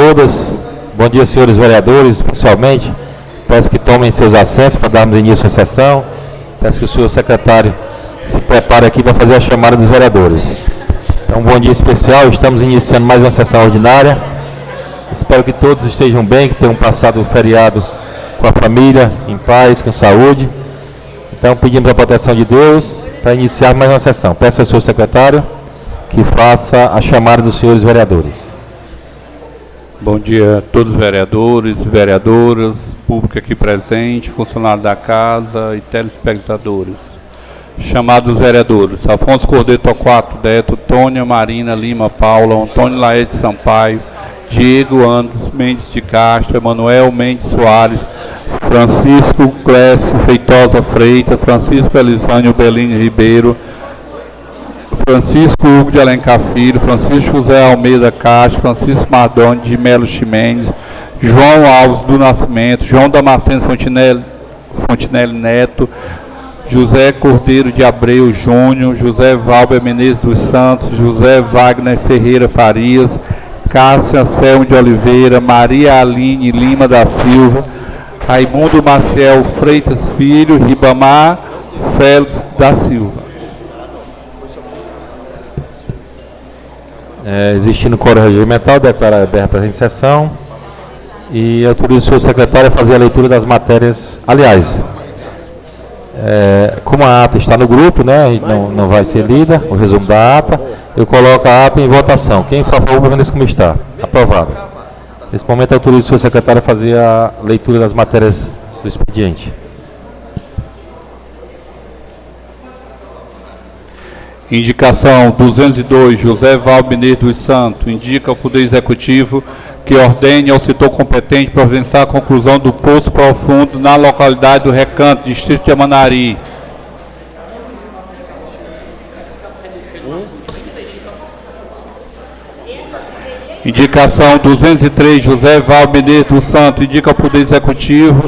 todas. Bom dia, senhores vereadores, especialmente. Peço que tomem seus assentos para darmos início à sessão. Peço que o senhor secretário se prepare aqui para fazer a chamada dos vereadores. Então, um bom dia especial. Estamos iniciando mais uma sessão ordinária. Espero que todos estejam bem, que tenham passado o feriado com a família, em paz, com saúde. Então, pedimos a proteção de Deus para iniciar mais uma sessão. Peço ao senhor secretário que faça a chamada dos senhores vereadores. Bom dia a todos os vereadores, vereadoras, público aqui presente, funcionários da casa e telespectadores. Chamados dos vereadores: Afonso Cordeiro Torquato Neto, Tônia Marina Lima Paula, Antônio Laede Sampaio, Diego Anderson Mendes de Castro, Emanuel Mendes Soares, Francisco Clécio Feitosa Freitas, Francisco Elisânio Belini Ribeiro, Francisco Hugo de Alencar Filho, Francisco José Almeida Castro, Francisco Mardoni de Melo Ximenes, João Alves do Nascimento, João Damasceno Fontinelli Neto, José Cordeiro de Abreu Júnior, José Valber Menezes dos Santos, José Wagner Ferreira Farias, Cássia Anselmo de Oliveira, Maria Aline Lima da Silva, Raimundo Maciel Freitas Filho, Ribamar Félix da Silva. Existindo quórum regimental, declaro aberta a presente sessão e autorizo o senhor secretário a fazer a leitura das matérias. Aliás, como a ata está no grupo, né, e não vai ser lida, o resumo da ata, eu coloco a ata em votação. Quem for a favor, permaneça como está. Aprovado. Nesse momento, autorizo o senhor secretário a fazer a leitura das matérias do expediente. Indicação 202, José Valber Menezes dos Santos, indica ao Poder Executivo que ordene ao setor competente providenciar a conclusão do poço profundo na localidade do Recanto, distrito de Amanari. Indicação 203, José Valber Menezes dos Santos, indica ao Poder Executivo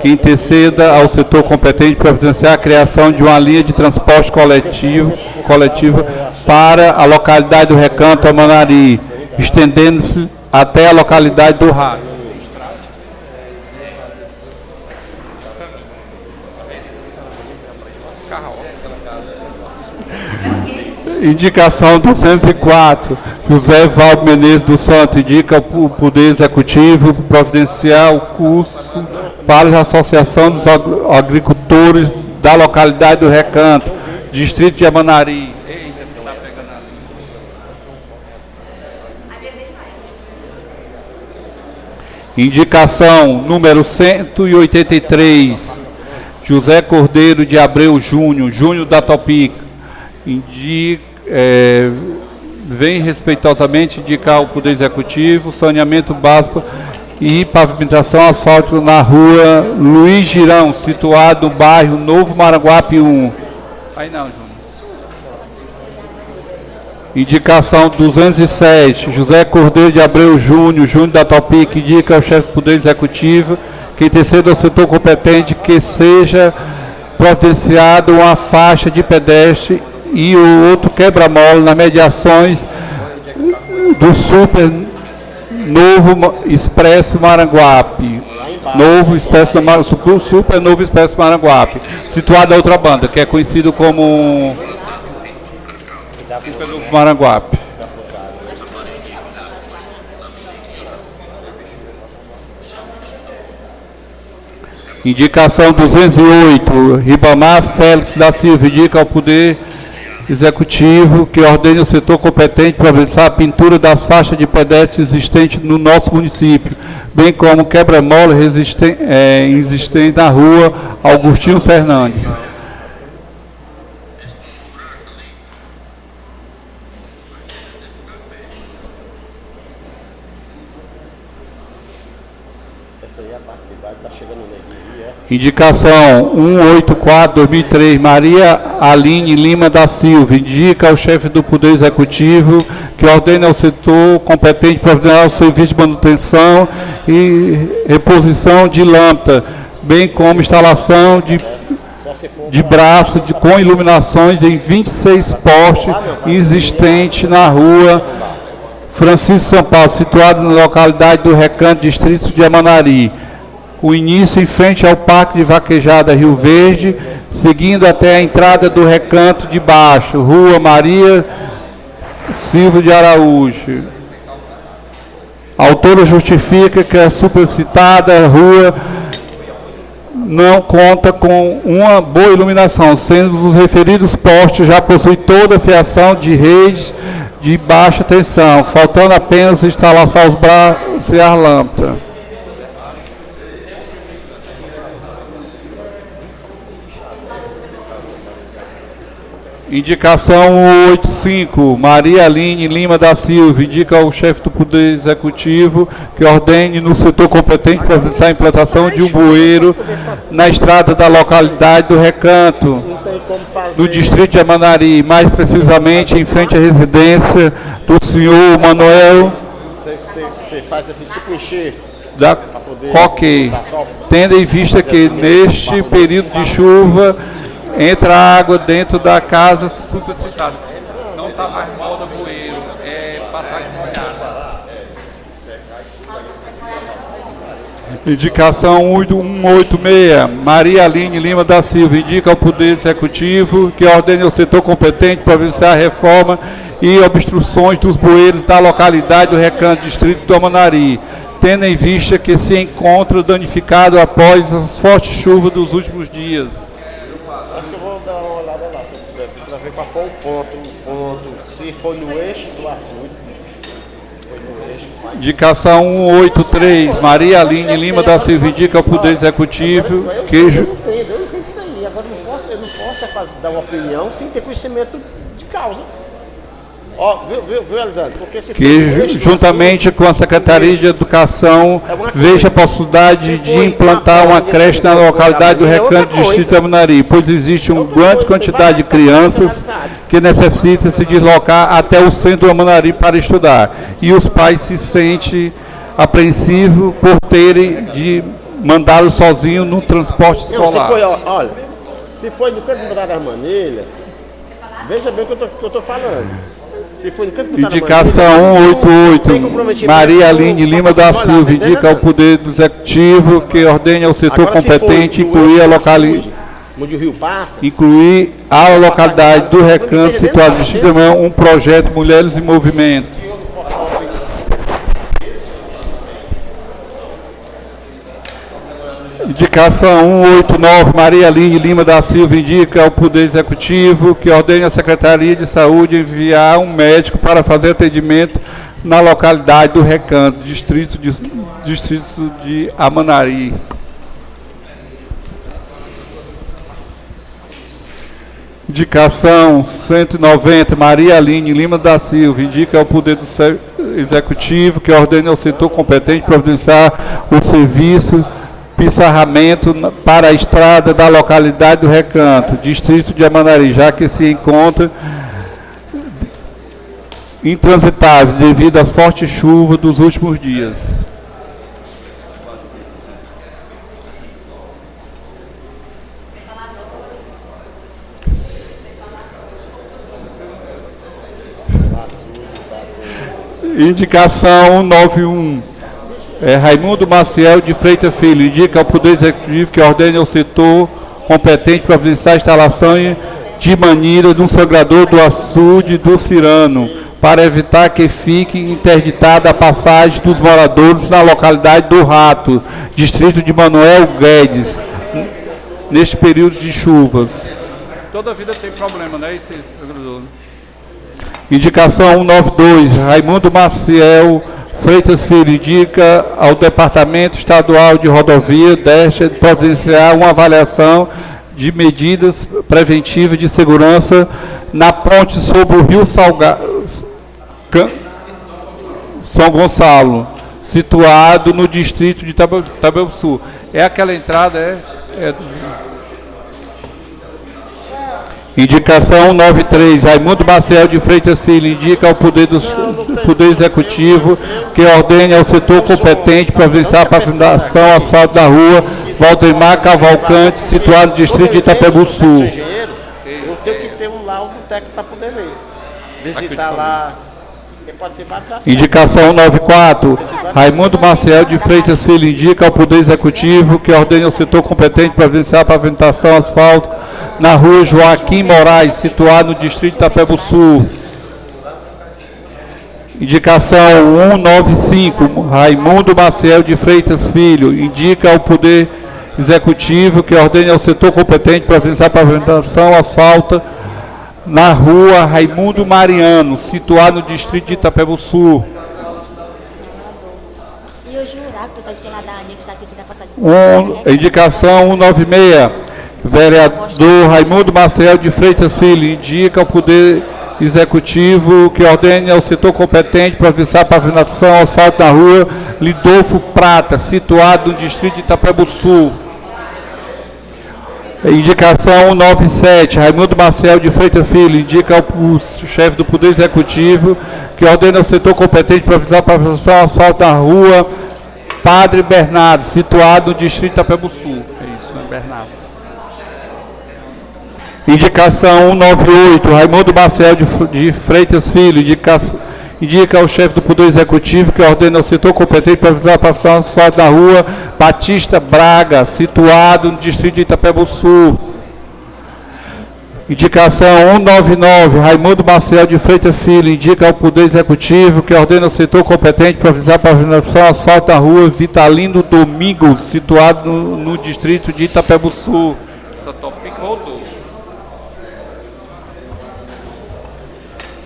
que interceda ao setor competente providenciar a criação de uma linha de transporte coletivo para a localidade do Recanto Amanari, estendendo-se até a localidade do Raio. Indicação 204, José Valber Menezes dos Santos, indica ao Poder Executivo providenciar o curso para a Associação dos Agricultores da localidade do Recanto, distrito de Amanari. Indicação número 183, José Cordeiro de Abreu Júnior da Topic, vem respeitosamente indicar ao Poder Executivo saneamento básico e pavimentação asfáltica na rua Luiz Girão, situado no bairro Novo Maranguape 1. Aí não, Júnior. Indicação 207, José Cordeiro de Abreu Júnior da Topic, indica ao chefe do Poder Executivo que interceda ao setor competente que seja providenciado uma faixa de pedestre e o outro quebra-mola nas mediações do Super Novo Expresso Maranguape, Super Novo Expresso Maranguape, situado na outra banda, que é conhecido como Super Novo Maranguape. Indicação 208, Ribamar Félix da Silva, indica ao Poder Executivo que ordene o setor competente providenciar a pintura das faixas de pedestre existentes no nosso município, bem como quebra-mola existente na rua Augustinho Fernandes. Indicação 184/2003, Maria Aline Lima da Silva, indica ao chefe do Poder Executivo que ordene ao setor competente providenciar o serviço de manutenção e reposição de lâmpada, bem como instalação de braço com iluminações em 26 postes existentes na rua Francisco São Paulo, situado na localidade do Recanto, distrito de Amanari. O início em frente ao Parque de Vaquejada Rio Verde, seguindo até a entrada do Recanto de Baixo, Rua Maria Silva de Araújo. A autora justifica que a supercitada rua não conta com uma boa iluminação, sendo os referidos postes já possuem toda a fiação de redes de baixa tensão, faltando apenas instalar só os braços e a lâmpada. Indicação 185, Maria Aline Lima da Silva, indica ao chefe do Poder Executivo que ordene no setor competente para a implantação de um bueiro na estrada da localidade do Recanto, no distrito de Amanari, mais precisamente em frente à residência do senhor Manuel. Você faz assim, tipo encher. Ok, tendo em vista que neste período de chuva entra água dentro da casa supercitada. Não está mais moda bueiro, é passagem molhada. Indicação 186, Maria Aline Lima da Silva, indica ao Poder Executivo que ordene ao setor competente providenciar a reforma e obstruções dos bueiros da localidade do Recanto, distrito do Amanari, tendo em vista que se encontra danificado após as fortes chuvas dos últimos dias. Acho que eu vou dar uma olhada lá, se eu puder, para ver qual foi o ponto, se foi no eixo do açude. Foi no eixo. Indicação 183, Maria Aline Lima da Silva, indica ao Poder Executivo que... Eu entendo isso aí, agora eu não posso dar uma opinião sem ter conhecimento de causa. Ó, viu, Elisandro? Porque se que juntamente com a Secretaria de Educação veja a possibilidade de implantar uma creche na localidade do Recanto, distrito de Amanari, pois existe uma grande quantidade de crianças que necessitam se deslocar até o centro do Amanari para estudar. E os pais se sentem apreensivos por terem de mandá-los sozinhos no transporte escolar. Olha, se foi no canto do das Manilhas, veja bem o que eu estou falando. Indicação 188, Maria Aline Lima da Silva, indica ao Poder Executivo que ordene ao setor competente incluir a localidade do Recanto situado no distrito de Amanari um projeto Mulheres em Movimento. Indicação 189, Maria Aline Lima da Silva, indica ao Poder Executivo que ordene a Secretaria de Saúde enviar um médico para fazer atendimento na localidade do Recanto, distrito de Amanari. Indicação 190, Maria Aline Lima da Silva, indica ao Poder Executivo que ordene ao setor competente providenciar o serviço pissarramento para a estrada da localidade do Recanto, distrito de Amanari, já que se encontra intransitável devido às fortes chuvas dos últimos dias. Indicação 191. Raimundo Maciel de Freitas Filho, indica ao Poder Executivo que ordene ao setor competente providenciar a instalação de manilha no sangrador do açude do Cirano, para evitar que fique interditada a passagem dos moradores na localidade do Rato, distrito de Manuel Guedes, neste período de chuvas. Toda a vida tem problema, né? Esse sangrador. Indicação 192, Raimundo Maciel Freitas Filho, indica ao Departamento Estadual de Rodovia DEST providenciar uma avaliação de medidas preventivas de segurança na ponte sobre o Rio São Gonçalo, situado no distrito de Itabaçu. É aquela entrada, Indicação 93, Raimundo Maciel de Freitas Filho, indica ao Poder Executivo que ordene ao setor competente providenciar a pavimentação asfalto da rua Valdemar Cavalcante, situado no distrito de Itabaçu. Eu tenho que ter lá um técnico para poder ver. Visitar lá. Pode ser vários aspectos. Indicação 194, Raimundo Maciel de Freitas Filho indica ao Poder Executivo que ordene ao setor competente providenciar a pavimentação asfalto na rua Joaquim Moraes, situado no distrito de Itapebo Sul. Indicação 195, Raimundo Maciel de Freitas Filho indica ao Poder Executivo que ordene ao setor competente providenciar a pavimentação asfalto na rua Raimundo Mariano, situado no distrito de Itapebo Sul. E eu jurava que vocês tinham lá da Aninha que estava tinha passado. Indicação 196, vereador Raimundo Maciel de Freitas Filho indica ao Poder Executivo que ordene ao setor competente providenciar a pavimentação asfalto na rua Lidolfo Prata, situado no distrito de Itapebo Sul. Indicação 197, Raimundo Maciel de Freitas Filho indica ao chefe do Poder Executivo que ordena ao setor competente providenciar a pavimentação asfalto na rua Padre Bernardo, situado no distrito de Itapebo Sul. É isso, né, Bernardo? Indicação 198, Raimundo Maciel de Freitas Filho indica ao chefe do Poder Executivo que ordena ao setor competente providenciar a pavimentação asfalto na rua Batista Braga, situado no distrito de Itapebo Sul. Indicação 199, Raimundo Maciel de Freitas Filho indica ao Poder Executivo que ordena ao setor competente providenciar a pavimentação asfalto na rua Vitalino Domingos, situado no distrito de Itapebo Sul. Essa topic rodou.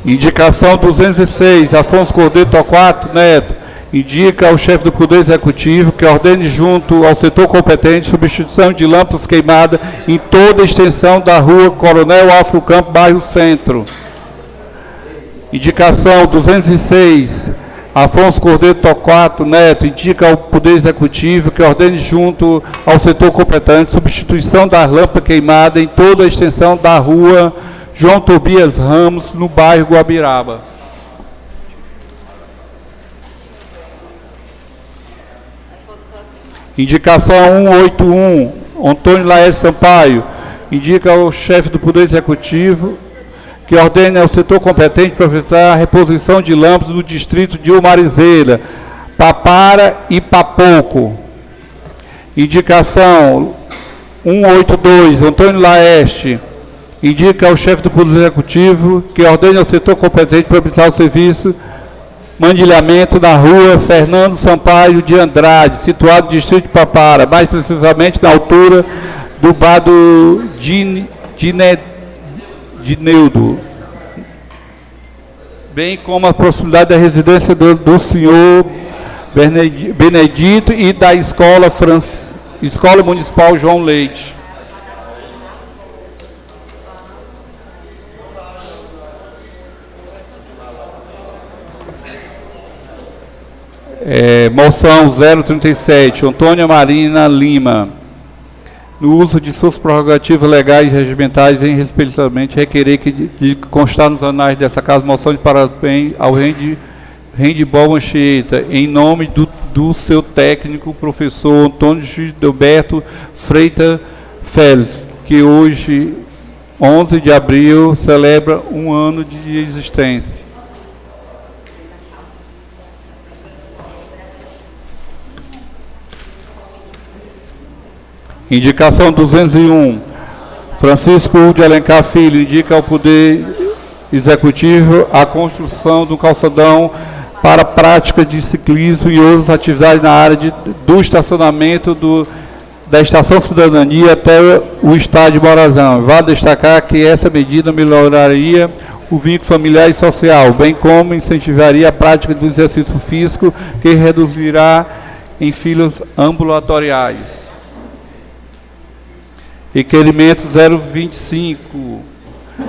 Indicação 206, Afonso Cordeiro Torquato Neto indica ao chefe do Poder Executivo que ordene junto ao setor competente substituição de lâmpadas queimadas em toda a extensão da rua Coronel Alfredo Campo, bairro Centro. Indicação 206, Afonso Cordeiro Torquato Neto indica ao Poder Executivo que ordene junto ao setor competente substituição das lâmpadas queimadas em toda a extensão da rua João Tobias Ramos, no bairro Guabiraba. Indicação 181, Antônio Laércio Sampaio indica ao chefe do Poder Executivo que ordene ao setor competente providenciar a reposição de lâmpadas no distrito de Umarizeira, Papara e Papoco. Indicação 182, Antônio Laeste indica ao chefe do Poder Executivo que ordene ao setor competente providenciar o serviço mandilhamento na rua Fernando Sampaio de Andrade, situado no distrito de Papara, mais precisamente na altura do bar do Dineudo, bem como a proximidade da residência do senhor Benedito e da Escola Municipal João Leite. Moção 037, Antônia Marina Lima, no uso de suas prerrogativas legais e regimentais, em respeitosamente requerer que de constar nos anais dessa casa moção de parabéns ao Rendibol Anchieta, em nome do seu técnico, professor Antônio Gilberto Freitas Félix, que hoje, 11 de abril, celebra um ano de existência. Indicação 201, Francisco de Alencar Filho indica ao Poder Executivo a construção do calçadão para prática de ciclismo e outras atividades na área do estacionamento da Estação Cidadania até o estádio Morazão. Vale destacar que essa medida melhoraria o vínculo familiar e social, bem como incentivaria a prática do exercício físico, que reduzirá em filas ambulatoriais. Requerimento 025,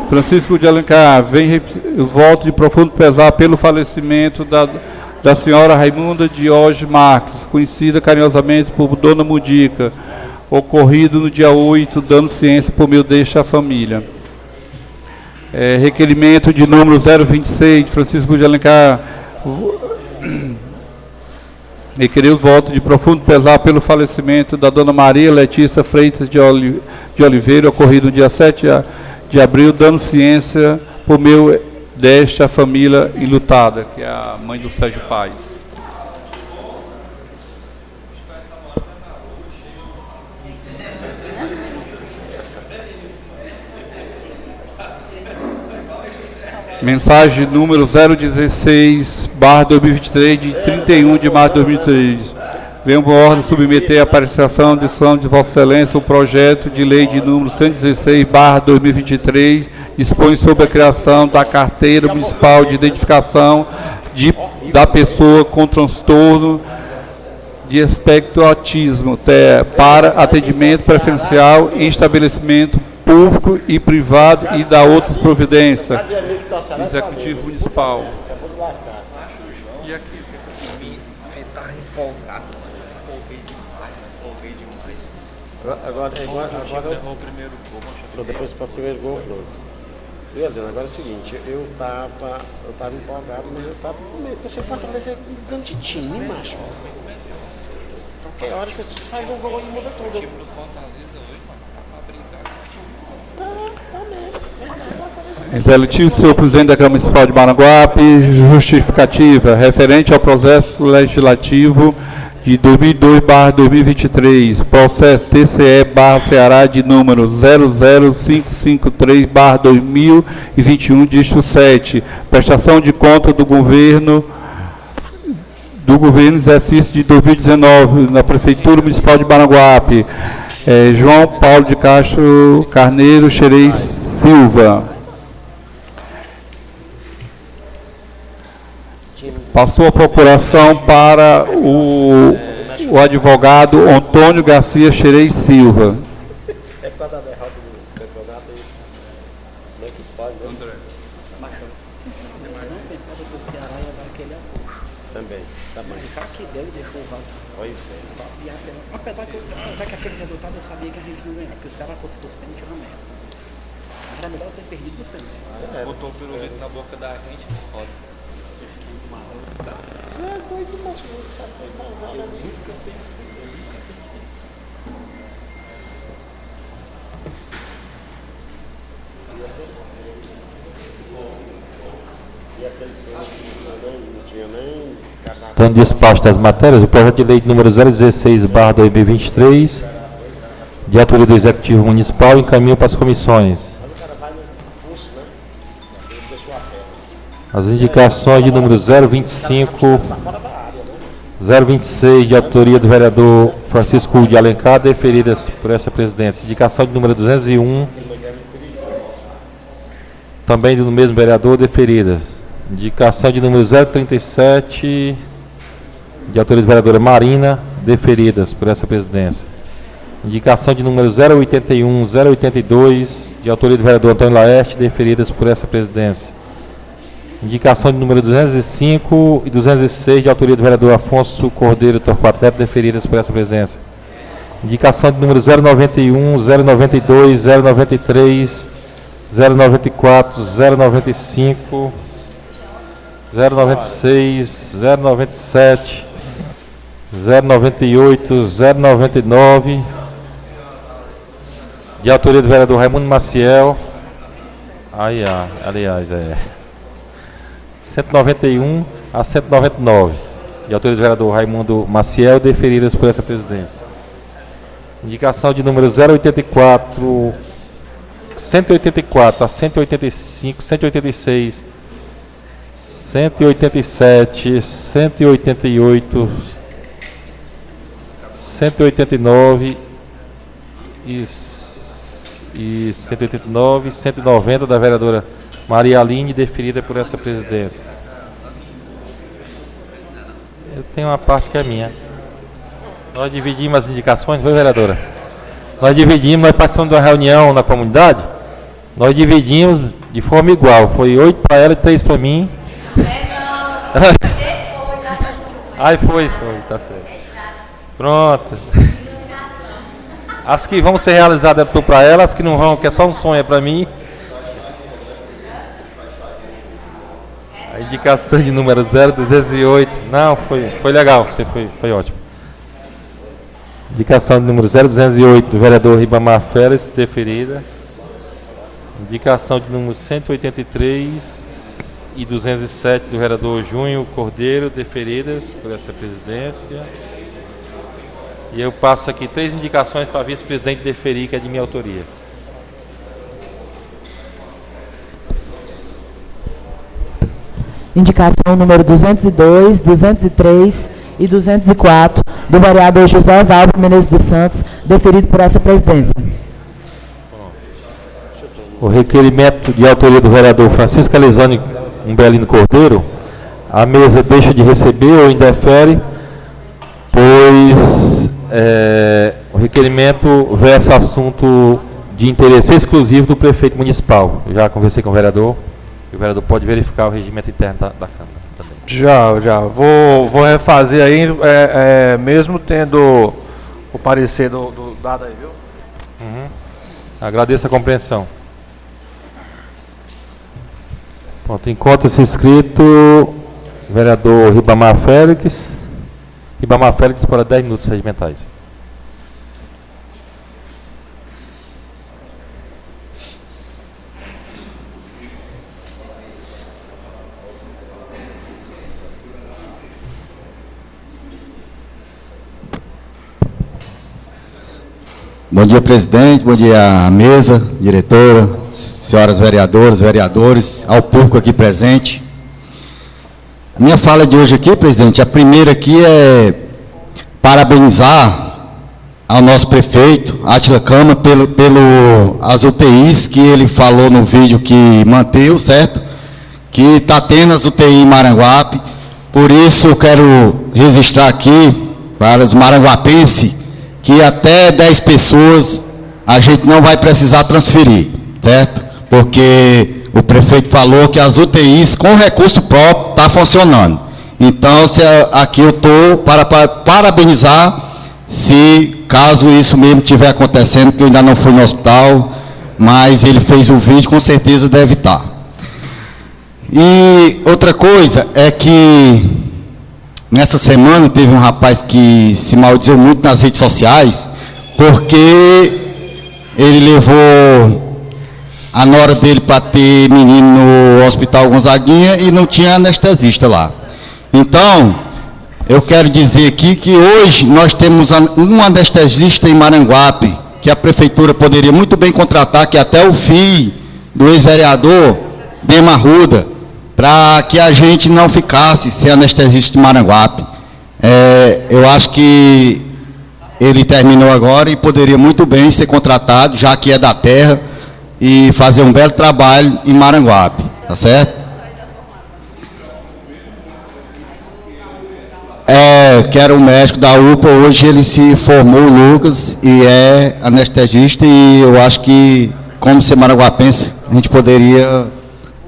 Francisco de Alencar, vem o voto de profundo pesar pelo falecimento da senhora Raimunda Diógenes Marques, conhecida carinhosamente por Dona Mudica, ocorrido no dia 8, dando ciência por meio desta família. Requerimento de número 026, de Francisco de Alencar, requerer os votos de profundo pesar pelo falecimento da Dona Maria Letícia Freitas de Oliveira, ocorrido no dia 7 de abril, dando ciência por meio desta família enlutada, que é a mãe do Sérgio Paes. Mensagem número 016/2023, de 31 de março de 2003. Venho por ordem submeter à apreciação e audição de Vossa Excelência o projeto de lei de número 116/2023, dispõe sobre a criação da carteira municipal de identificação da pessoa com transtorno de espectro autismo para atendimento preferencial em estabelecimento público e privado e da outras providências. Executivo Municipal. E aqui? Está empolgado, empolguei demais. Agora Levou o primeiro gol. depois para o primeiro gol, pronto. Eu ia dizendo, agora é o seguinte, eu tava empolgado, mas eu tava com medo, porque você Fortaleza é um grande time, macho. Qualquer hora você faz um gol e muda tudo. O time do Fortaleza hoje, mano, tá pra brincar. Tá mesmo. Executivo, senhor presidente da Câmara Municipal de Maranguape, justificativa referente ao processo legislativo de 2002/2023, processo TCE/Ceará de número 00553/2021, dígito 7, prestação de conta do governo exercício de 2019 na Prefeitura Municipal de Maranguape, João Paulo de Castro Carneiro Xerez Silva. Passou a procuração para o advogado Antônio Garcia Xerez Silva. É por causa da derrota do campeonato aí. Como é que pode, né? André. Também, tá bom. O cara que deu e deixou o Vasco. Pois é. Apesar que aquele resultado eu sabia que a gente não ganhava, porque os caras fossem os pênaltis era merda. Era melhor ter perdido os pênaltis. Botou o pirulito na boca da gente, foda. É doido, mas sabe, foi vazado ali. E aquele não tinha nem carnaval. Então, despacho das matérias, o projeto de lei número 016/2023, de autoria do Executivo Municipal, encaminha para as comissões. As indicações de número 026, de autoria do vereador Francisco de Alencar, deferidas por esta presidência. Indicação de número 201, também do mesmo vereador, deferidas. Indicação de número 037, de autoria da vereadora Marina, deferidas por essa presidência. Indicação de número 081, 082, de autoria do vereador Antônio Laerte, deferidas por essa presidência. Indicação de número 205 e 206, de autoria do vereador Afonso Cordeiro Torquato Neto, deferidas por essa presidência. Indicação de número 091, 092, 093, 094, 095, 096, 097, 098, 099, de autoria do vereador Raimundo Maciel. Aliás, 191 a 199, de autoria do vereador Raimundo Maciel, deferidas por essa presidência. Indicação de número 084, 184 a 185, 186, 187, 188, 189 e 189, 190 da vereadora Maria Aline, deferida por essa presidência. Eu tenho uma parte que é minha. Nós dividimos as indicações, foi, vereadora? Nós passamos de uma reunião na comunidade, nós dividimos de forma igual. Foi 8 para ela e 3 para mim. Aí foi, tá certo. Pronto. As que vão ser realizadas é para ela, as que não vão, que é só um sonho, é para mim. A indicação de número 0208. Não, foi legal, você foi ótimo. Indicação de número 0208 do vereador Ribamar Félix, deferida. Indicação de número 183. e 207 do vereador Júnior Cordeiro, deferidas por essa presidência. E eu passo aqui 3 indicações para vice-presidente deferir, que é de minha autoria. Indicação número 202, 203 e 204 do vereador José Evaldo Menezes dos Santos, deferido por essa presidência. O requerimento de autoria do vereador Francisco Elizane Umbelino Cordeiro, a mesa deixa de receber ou indefere, pois o requerimento versa assunto de interesse exclusivo do prefeito municipal. Eu já conversei com o vereador, e o vereador pode verificar o regimento interno da Câmara também. Já. Vou refazer aí, mesmo tendo o parecer do dado aí, viu? Uhum. Agradeço a compreensão. Pronto, encontra-se inscrito vereador Ribamar Félix. Ribamar Félix para 10 minutos regimentais. Bom dia, presidente, bom dia à mesa, diretora, senhoras vereadoras, vereadores, ao público aqui presente. A minha fala de hoje aqui, presidente, a primeira aqui é parabenizar ao nosso prefeito, Átila Câmara, as UTIs que ele falou no vídeo que manteve, certo? Que está tendo as UTI em Maranguape. Por isso eu quero registrar aqui para os maranguapenses que até 10 pessoas a gente não vai precisar transferir, certo? Porque o prefeito falou que as UTIs com recurso próprio está funcionando. Então, aqui eu estou para parabenizar, se caso isso mesmo estiver acontecendo, que eu ainda não fui no hospital, mas ele fez o vídeo, com certeza deve estar. E outra coisa é que nessa semana teve um rapaz que se maldizeu muito nas redes sociais, porque ele levou a nora dele para ter menino no Hospital Gonzaguinha e não tinha anestesista lá. Então, eu quero dizer aqui que hoje nós temos um anestesista em Maranguape, que a prefeitura poderia muito bem contratar, que até o filho do ex-vereador Dema Arruda, para que a gente não ficasse sem anestesista em Maranguape. Eu acho que ele terminou agora e poderia muito bem ser contratado, já que é da terra, e fazer um belo trabalho em Maranguape, tá certo? Que era o médico da UPA, hoje ele se formou, Lucas, e é anestesista, e eu acho que, como ser maranguapense, a gente poderia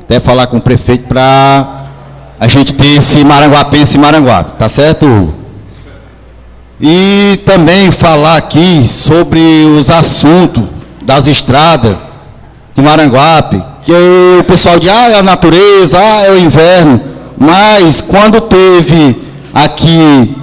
até falar com o prefeito para a gente ter esse maranguapense em Maranguape, tá certo, Hugo? E também falar aqui sobre os assuntos das estradas de Maranguape, que o pessoal diz, é a natureza, é o inverno, mas quando teve aqui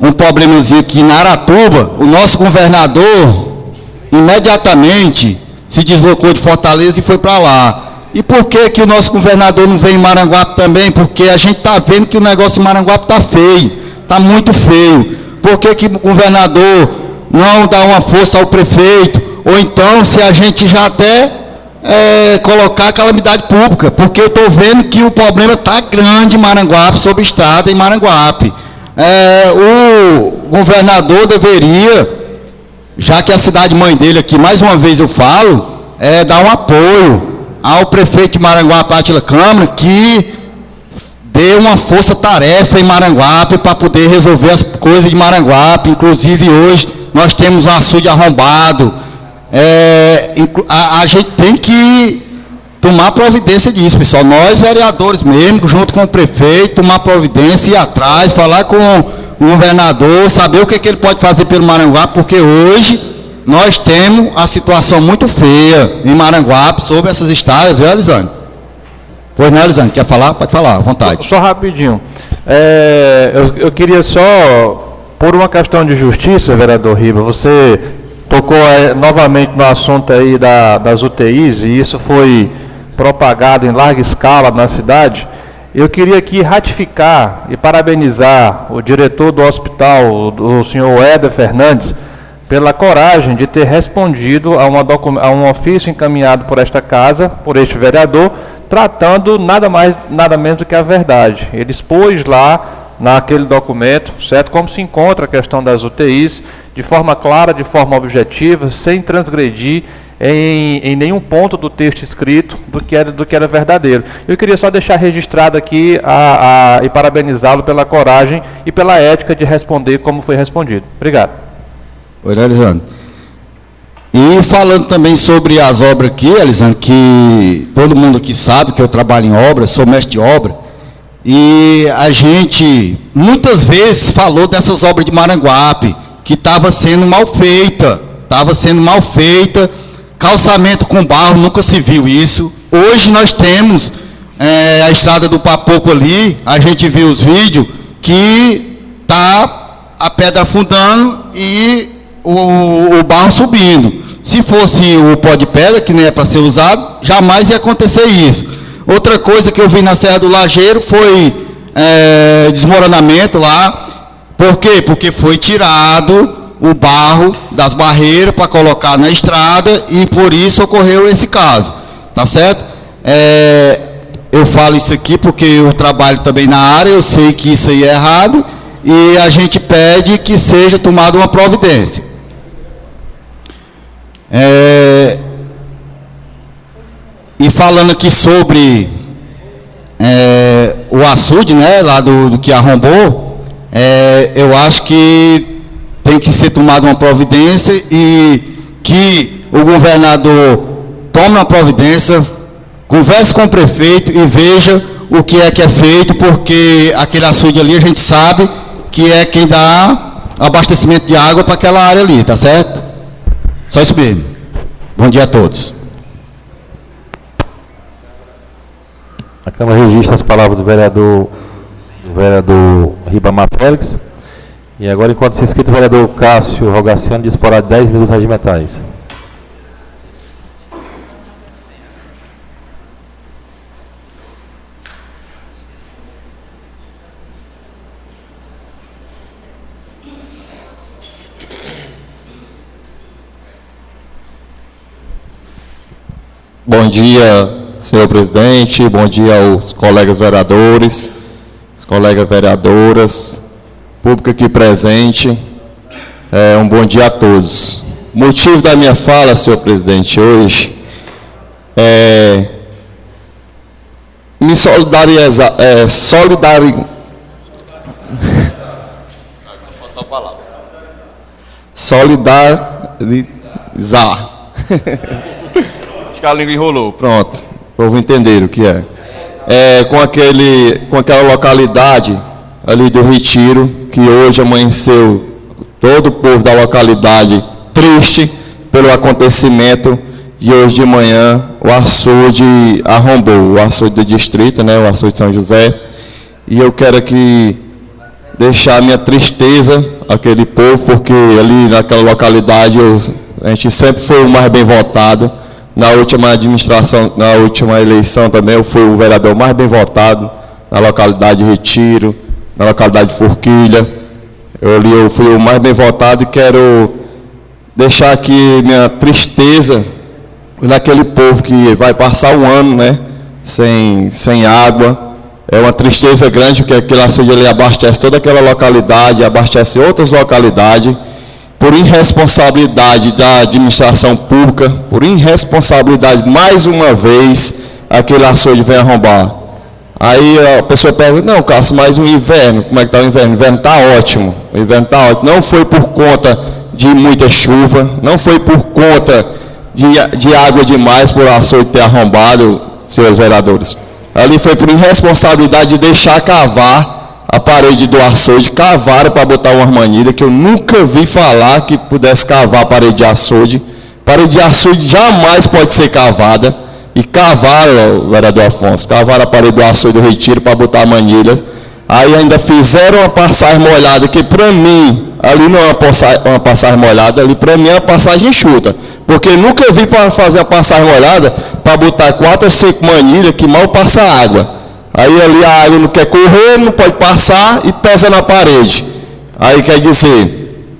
um problemazinho aqui na Aratuba, o nosso governador imediatamente se deslocou de Fortaleza e foi para lá. E por que o nosso governador não vem em Maranguape também? Porque a gente está vendo que o negócio em Maranguape está feio, está muito feio. Por que o governador não dá uma força ao prefeito? Ou então, se a gente já até colocar calamidade pública, porque eu estou vendo que o problema está grande em Maranguape, sobre estrada em Maranguape. O governador deveria, já que é a cidade mãe dele aqui, mais uma vez eu falo, dar um apoio ao prefeito de Maranguape, Átila Câmara, que dê uma força-tarefa em Maranguape para poder resolver as coisas de Maranguape. Inclusive hoje nós temos um açude arrombado. A gente tem que tomar providência disso, pessoal. Nós, vereadores mesmo, junto com o prefeito, tomar providência, ir atrás, falar com o governador, saber o que ele pode fazer pelo Maranguape, porque hoje nós temos a situação muito feia em Maranguape sobre essas estradas, viu, Elisane? Pois não, Elisane, quer falar? Pode falar, à vontade. Só rapidinho. Eu queria só, por uma questão de justiça, vereador Riba, você tocou novamente no assunto aí das UTIs, e isso foi propagado em larga escala na cidade. Eu queria aqui ratificar e parabenizar o diretor do hospital, o senhor Éder Fernandes, pela coragem de ter respondido a um ofício encaminhado por esta casa, por este vereador, tratando nada mais, nada menos do que a verdade. Ele expôs lá, naquele documento, certo, como se encontra a questão das UTIs, de forma clara, de forma objetiva, sem transgredir em nenhum ponto do texto escrito do que era verdadeiro. Eu queria só deixar registrado aqui e parabenizá-lo pela coragem e pela ética de responder como foi respondido. Obrigado. Oi, Elisandro. E falando também sobre as obras aqui, Elisandro, que todo mundo aqui sabe que eu trabalho em obra, sou mestre de obra, e a gente muitas vezes falou dessas obras de Maranguape, que estava sendo mal feita, calçamento com barro, nunca se viu isso. Hoje nós temos a estrada do Papoco ali, a gente viu os vídeos, que está a pedra afundando e o barro subindo. Se fosse o pó de pedra, que não é para ser usado, jamais ia acontecer isso. Outra coisa que eu vi na Serra do Lajeiro foi desmoronamento lá. Por quê? Porque foi tirado o barro das barreiras para colocar na estrada e por isso ocorreu esse caso. Tá certo? Eu falo isso aqui porque eu trabalho também na área, eu sei que isso aí é errado e a gente pede que seja tomada uma providência. E falando aqui sobre o açude, né, lá do que arrombou, eu acho que tem que ser tomada uma providência e que o governador tome uma providência, converse com o prefeito e veja o que é feito, porque aquele açude ali a gente sabe que é quem dá abastecimento de água para aquela área ali, tá certo? Só isso mesmo. Bom dia a todos. A Câmara registra as palavras do vereador Ribamar Félix. E agora, enquanto se inscrito, o vereador Cássio Rogaciano disporá de 10 minutos regimentais. Bom dia, senhor presidente, bom dia aos colegas vereadores, as colegas vereadoras, público aqui presente, um bom dia a todos. O motivo da minha fala, senhor presidente, hoje é me solidarizar, solidarizar. Acho que a língua enrolou, pronto, o povo entender o que é. Com aquela localidade ali do Retiro, que hoje amanheceu todo o povo da localidade triste pelo acontecimento, e hoje de manhã o açude arrombou, o açude do distrito, né, o açude de São José, e eu quero aqui deixar minha tristeza àquele povo, porque ali naquela localidade a gente sempre foi o mais bem votado. Na última administração, na última eleição também, eu fui o vereador mais bem votado na localidade de Retiro, na localidade de Forquilha. Eu fui o mais bem votado e quero deixar aqui minha tristeza naquele povo que vai passar um ano, né, sem água. É uma tristeza grande, porque aquele açude ele abastece toda aquela localidade, abastece outras localidades. Por irresponsabilidade da administração pública, por irresponsabilidade, mais uma vez, aquele açude vem arrombar. Aí a pessoa pergunta, não, Cássio, mas o inverno, como é que está o inverno? O inverno está ótimo, o inverno está ótimo. Não foi por conta de muita chuva, não foi por conta de água demais por o açude ter arrombado, senhores vereadores. Ali foi por irresponsabilidade de deixar cavar a parede do açude, cavaram para botar uma armanilha, que eu nunca vi falar que pudesse cavar a parede de açude. Parede de açude jamais pode ser cavada. E cavaram, vereador Afonso, cavaram a parede do açude do Retiro para botar armanilhas. Aí ainda fizeram uma passagem molhada, que para mim, ali não é uma passagem molhada, ali para mim é uma passagem enxuta. Porque nunca vi para fazer uma passagem molhada, para botar 4 ou 5 manilhas que mal passa água. Aí ali a água não quer correr, não pode passar e pesa na parede. Aí quer dizer,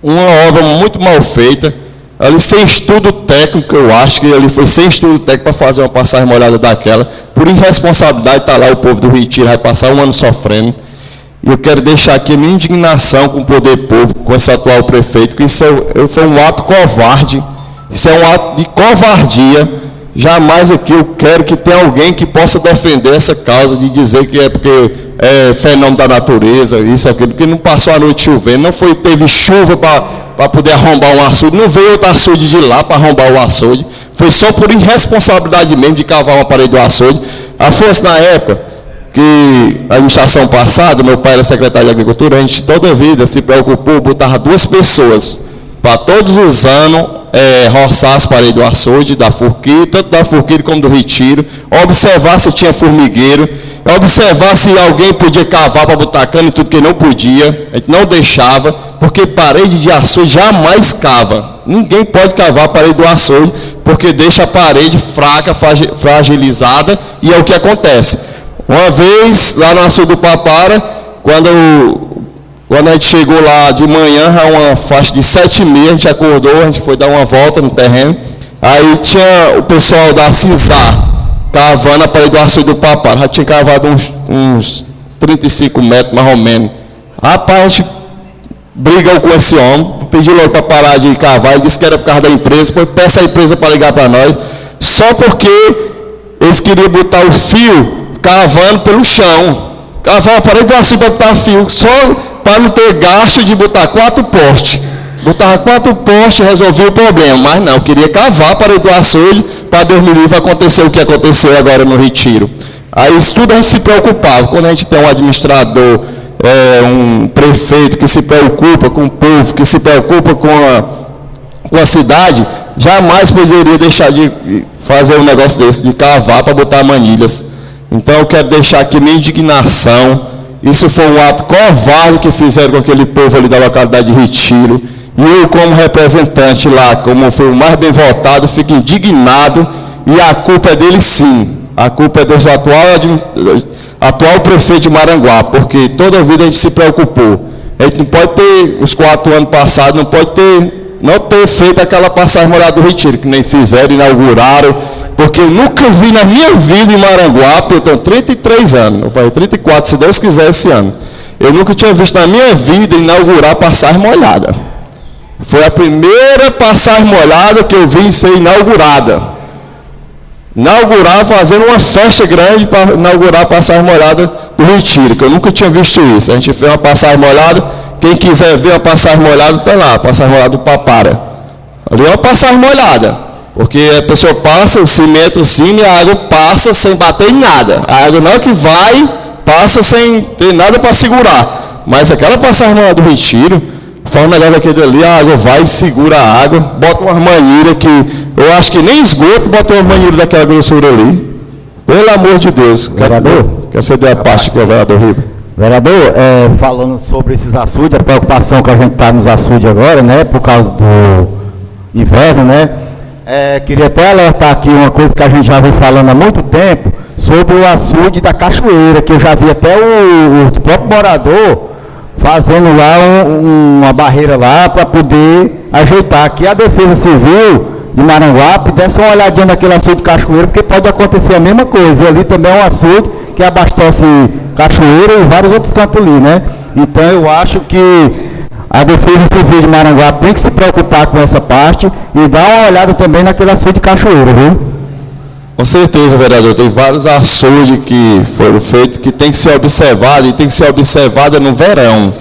uma obra muito mal feita, ali sem estudo técnico, eu acho que ali foi sem estudo técnico para fazer uma passagem molhada daquela. Por irresponsabilidade está lá o povo do Retiro, vai passar um ano sofrendo. E eu quero deixar aqui a minha indignação com o poder público, com esse atual prefeito, que isso foi um ato covarde, isso é um ato de covardia. Jamais aqui eu quero que tenha alguém que possa defender essa causa, de dizer que é porque é fenômeno da natureza, isso, aquilo, porque não passou a noite chovendo, não foi, teve chuva para poder arrombar um açude, não veio outro açude de lá para arrombar o açude, foi só por irresponsabilidade mesmo de cavar uma parede do açude. Afonso, na época que a administração passada, meu pai era secretário de Agricultura, a gente toda a vida se preocupou, botava 2 pessoas para todos os anos roçar as paredes do açude, da Forquilha, tanto da Forquilha como do Retiro, observar se tinha formigueiro, observar se alguém podia cavar para botar cana e tudo que não podia, a gente não deixava, porque parede de açude jamais cava. Ninguém pode cavar a parede do açude, porque deixa a parede fraca, fragilizada, e é o que acontece. Uma vez, lá no açude do Papara, quando a gente chegou lá de manhã, a uma faixa de 7h30, a gente acordou, a gente foi dar uma volta no terreno, aí tinha o pessoal da CISAR cavando a parede do açude do Papara, já tinha cavado uns 35 metros, mais ou menos. Rapaz, a gente brigou com esse homem, pediu logo para parar de cavar, ele disse que era por causa da empresa, depois peça a empresa para ligar para nós, só porque eles queriam botar o fio cavando pelo chão, cavar a parede do açude para botar fio, só para não ter gasto de botar 4 postes. Botava 4 postes e resolvia o problema, mas não, queria cavar a parede do açude para Deus me livre acontecer o que aconteceu agora no Retiro. Aí isso tudo a gente se preocupava, quando a gente tem um administrador, um prefeito que se preocupa com o povo, que se preocupa com a cidade, jamais poderia deixar de fazer um negócio desse, de cavar para botar manilhas. Então eu quero deixar aqui minha indignação. Isso foi um ato covarde que fizeram com aquele povo ali da localidade de Retiro. E eu, como representante lá, como foi o mais bem votado, fico indignado. E a culpa é dele sim. A culpa é do atual prefeito de Maranguape, porque toda a vida a gente se preocupou. A gente não pode ter, os 4 anos passados, não ter feito aquela passagem molhada do Retiro, que nem fizeram, inauguraram. Porque eu nunca vi na minha vida em Maranguape, eu tenho 33 anos, eu falei 34, se Deus quiser, esse ano. Eu nunca tinha visto na minha vida inaugurar passagem molhada. Foi a primeira passagem molhada que eu vi ser inaugurada. Inaugurar, fazendo uma festa grande para inaugurar a passagem molhada do Retiro, que eu nunca tinha visto isso. A gente fez uma passagem molhada, quem quiser ver a passagem molhada, está lá, a passagem molhada do Papara. Ali é uma passagem molhada. Porque a pessoa passa, o cimento cima e a água passa sem bater em nada. A água não é que vai, passa sem ter nada para segurar. Mas aquela passagem do Retiro, fala melhor daquele ali, a água vai, segura a água, bota uma manilha que, eu acho que nem esgoto, bota uma manilha daquela grossura ali. Pelo amor de Deus. Vereador? Quero ceder a parte que é o vereador Riba. Vereador, falando sobre esses açudes, a preocupação que a gente está nos açudes agora, né, por causa do inverno, né? Queria até alertar aqui uma coisa que a gente já vem falando há muito tempo, sobre o açude da Cachoeira, que eu já vi até o próprio morador fazendo lá uma barreira lá para poder ajeitar. Aqui a Defesa Civil de Maranguape desse uma olhadinha naquele açude de Cachoeira, porque pode acontecer a mesma coisa. E ali também é um açude que abastece Cachoeira e vários outros cantos ali, né? Então eu acho que a Defesa Civil de Maranguape tem que se preocupar com essa parte e dar uma olhada também naquele açude de Cachoeira, viu? Com certeza, vereador. Tem vários açudes que foram feitos que tem que ser observado, e tem que ser observada no verão.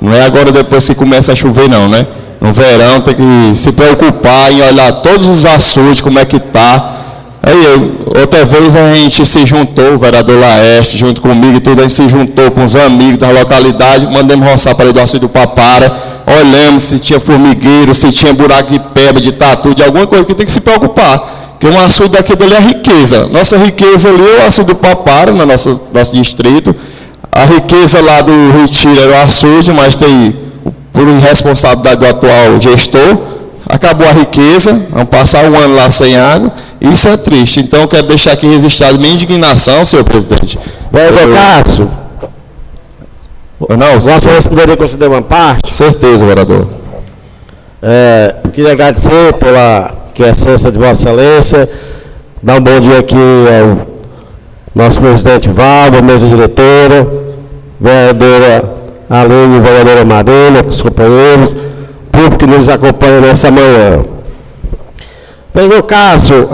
Não é agora depois que começa a chover, não, né? No verão tem que se preocupar em olhar todos os açudes, como é que está. Aí, outra vez a gente se juntou, o vereador Laeste, junto comigo e tudo, a gente se juntou com os amigos da localidade, mandamos roçar a parede do açude do Papara, olhamos se tinha formigueiro, se tinha buraco de pedra, de tatu, de alguma coisa que tem que se preocupar, porque um açude daquele ali é riqueza. Nossa riqueza ali é o açude do Papara, no nosso distrito. A riqueza lá do Retiro era o açude, mas tem, por irresponsabilidade do atual gestor, acabou a riqueza, vamos passar um ano lá sem água. Isso é triste. Então, eu quero deixar aqui registrado minha indignação, senhor presidente, Vereador Cássio, não, Vossa Excelência poderia conceder uma parte? Certeza, vereador. Queria agradecer pela quiescência de Vossa Excelência, dar um bom dia aqui ao nosso presidente Valdo, mesa diretora, vereadora Aline, vereadora Marina, os companheiros, público que nos acompanha nessa manhã. Vereador Cássio,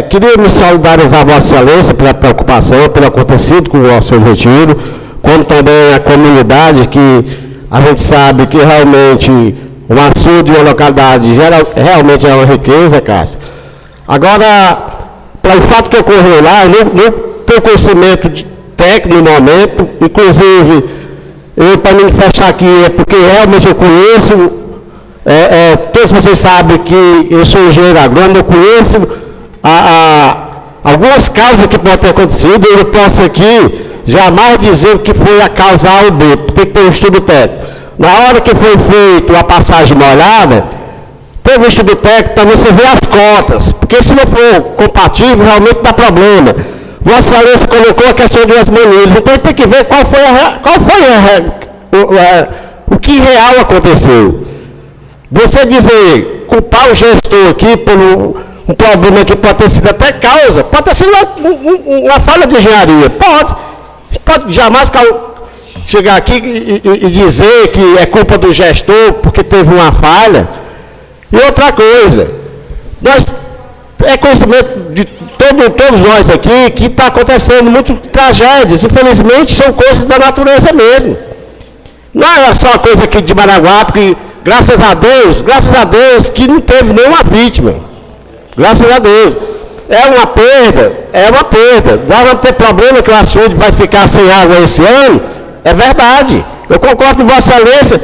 queria me solidarizar a Vossa Excelência pela preocupação, pelo acontecido com o nosso retiro, como também a comunidade, que a gente sabe que realmente um açude e uma localidade realmente é uma riqueza, Cássio. Agora, pelo fato que ocorreu lá, eu não tenho conhecimento técnico no momento, inclusive, para me fechar aqui, é porque realmente eu conheço, todos vocês sabem que eu sou engenheiro agrônomo, eu conheço algumas causas que podem ter acontecido, eu não posso aqui jamais dizer que foi a causa A ou B, tem que ter um estudo técnico. Na hora que foi feita a passagem molhada, teve um estudo técnico para você ver as cotas, porque se não for compatível, realmente dá problema. Vossa Excelência colocou a questão de as manilhas, então tem que ver qual foi o que real aconteceu. Você dizer, culpar o gestor aqui por um problema que pode ter sido até causa, pode ter sido uma falha de engenharia, pode jamais chegar aqui e dizer que é culpa do gestor porque teve uma falha. E outra coisa, é conhecimento de todos nós aqui que está acontecendo muitas tragédias, infelizmente são coisas da natureza mesmo. Não é só uma coisa aqui de Maranguape, porque graças a Deus que não teve nenhuma vítima. Graças a Deus. É uma perda. Nós vamos ter problema que o açude vai ficar sem água esse ano, é verdade. Eu concordo com Vossa Excelência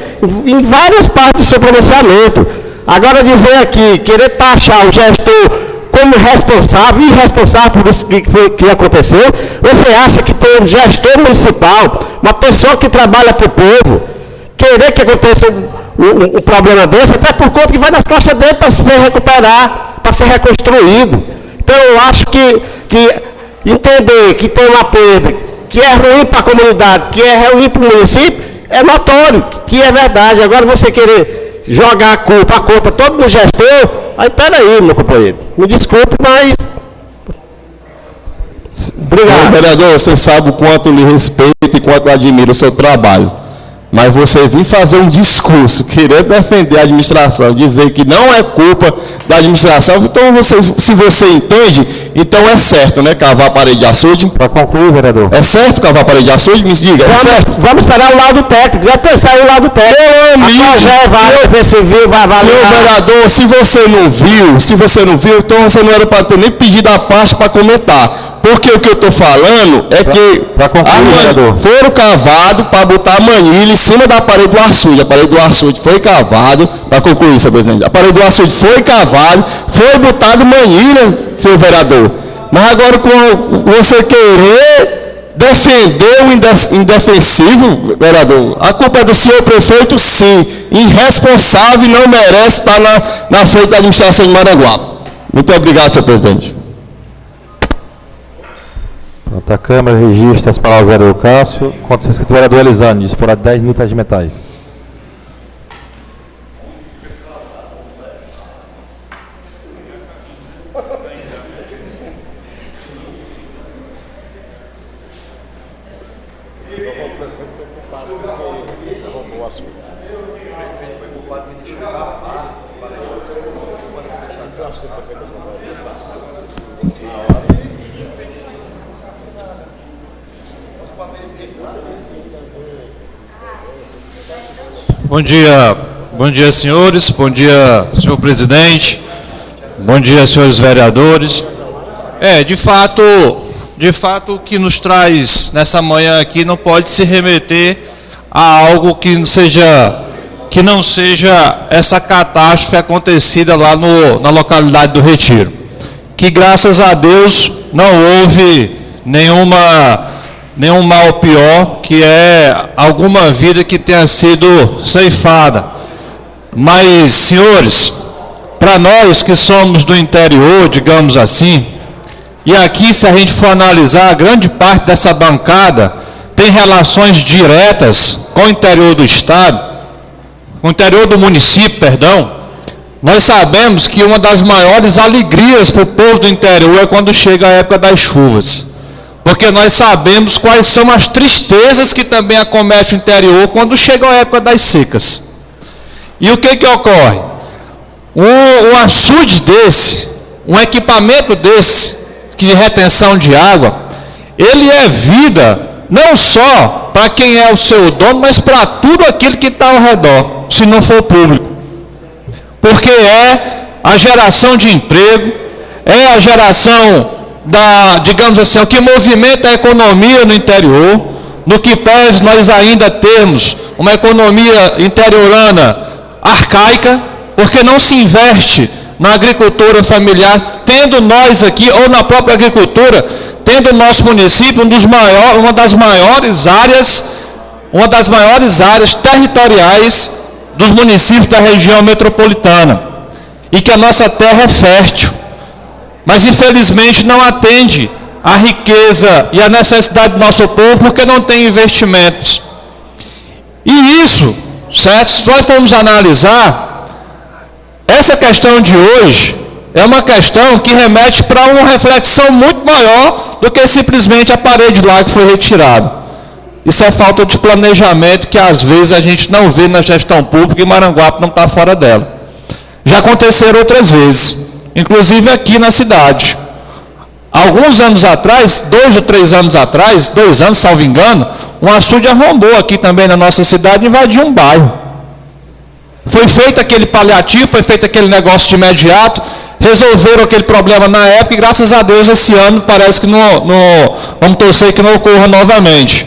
em várias partes do seu pronunciamento. Agora dizer aqui, querer taxar o gestor como responsável, irresponsável por isso que aconteceu, você acha que tem um gestor municipal, uma pessoa que trabalha para o povo, querer que aconteça um problema desse, até por conta que vai nas costas dele para se recuperar, para ser reconstruído. Então eu acho que entender que tem uma perda, que é ruim para a comunidade, que é ruim para o município, é notório, que é verdade. Agora você querer jogar a culpa todo no gestor, aí peraí, meu companheiro, me desculpe, mas... Obrigado. Vereador, você sabe o quanto eu lhe respeito e quanto eu admiro o seu trabalho. Mas você vir fazer um discurso, querer defender a administração, dizer que não é culpa da administração, então se você entende, então é certo, né, cavar a parede de açude? Para concluir, vereador. É certo cavar a parede de açude? Me diga, é certo? Vamos esperar o lado técnico, já pensar o lado técnico. Meu amigo, senhor vereador, se você não viu, então você não era para ter nem pedido a parte para comentar. Porque o que eu estou falando é que foram cavados para botar a manilha em cima da parede do açude. A parede do açude foi cavado, para concluir, senhor presidente, a parede do açude foi cavado, foi botado manilha, senhor vereador. Mas agora com você querer defender o indefensivo, vereador, a culpa é do senhor prefeito, sim. Irresponsável e não merece estar na frente da administração de Maranguape. Muito obrigado, senhor presidente. A Câmara registra as palavras do vereador Cássio. Conta-se escrito o vereador Elisane, disporá de 10 minutos de metais. Bom dia, senhores, bom dia, senhor presidente, bom dia, senhores vereadores. De fato, o que nos traz nessa manhã aqui não pode se remeter a algo que não seja essa catástrofe acontecida lá na localidade do Retiro. Que graças a Deus não houve nenhum mal pior, que é alguma vida que tenha sido ceifada. Mas, senhores, para nós que somos do interior, digamos assim, e aqui, se a gente for analisar, grande parte dessa bancada tem relações diretas com o interior do Estado, com o interior do município, perdão. Nós sabemos que uma das maiores alegrias para o povo do interior é quando chega a época das chuvas. Porque nós sabemos quais são as tristezas que também acometem o interior quando chega a época das secas. E o que ocorre? Um açude desse, um equipamento desse, de retenção de água, ele é vida, não só para quem é o seu dono, mas para tudo aquilo que está ao redor, se não for público. Porque é a geração de emprego, é a geração digamos assim, o que movimenta a economia no interior, no que pese nós ainda temos uma economia interiorana arcaica, porque não se investe na agricultura familiar, tendo nós aqui, ou na própria agricultura, tendo o nosso município uma das maiores áreas territoriais dos municípios da região metropolitana, e que a nossa terra é fértil, mas infelizmente não atende à riqueza e à necessidade do nosso povo, porque não tem investimentos. E isso, certo? Se nós formos analisar, essa questão de hoje é uma questão que remete para uma reflexão muito maior do que simplesmente a parede lá que foi retirada. Isso é falta de planejamento que às vezes a gente não vê na gestão pública e Maranguape não está fora dela. Já aconteceram outras vezes, inclusive aqui na cidade. Alguns anos atrás, 2 ou 3 anos atrás, 2 anos, salvo engano, um açude arrombou aqui também na nossa cidade e invadiu um bairro. Foi feito aquele paliativo, foi feito aquele negócio de imediato, resolveram aquele problema na época e graças a Deus esse ano parece que vamos torcer que não ocorra novamente.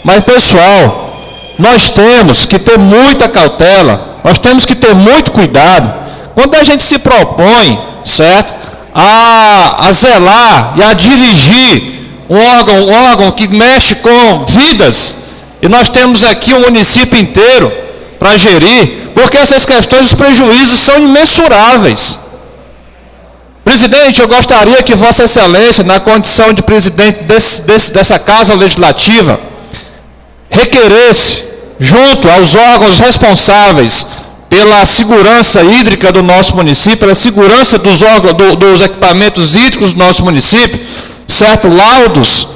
Mas pessoal, nós temos que ter muita cautela, nós temos que ter muito cuidado, quando a gente se propõe, certo, a zelar e a dirigir um órgão que mexe com vidas, e nós temos aqui um município inteiro para gerir, porque essas questões, os prejuízos são imensuráveis. Presidente, eu gostaria que Vossa Excelência, na condição de presidente dessa Casa Legislativa, requeresse, junto aos órgãos responsáveis pela segurança hídrica do nosso município, pela segurança dos equipamentos hídricos do nosso município, certo? Laudos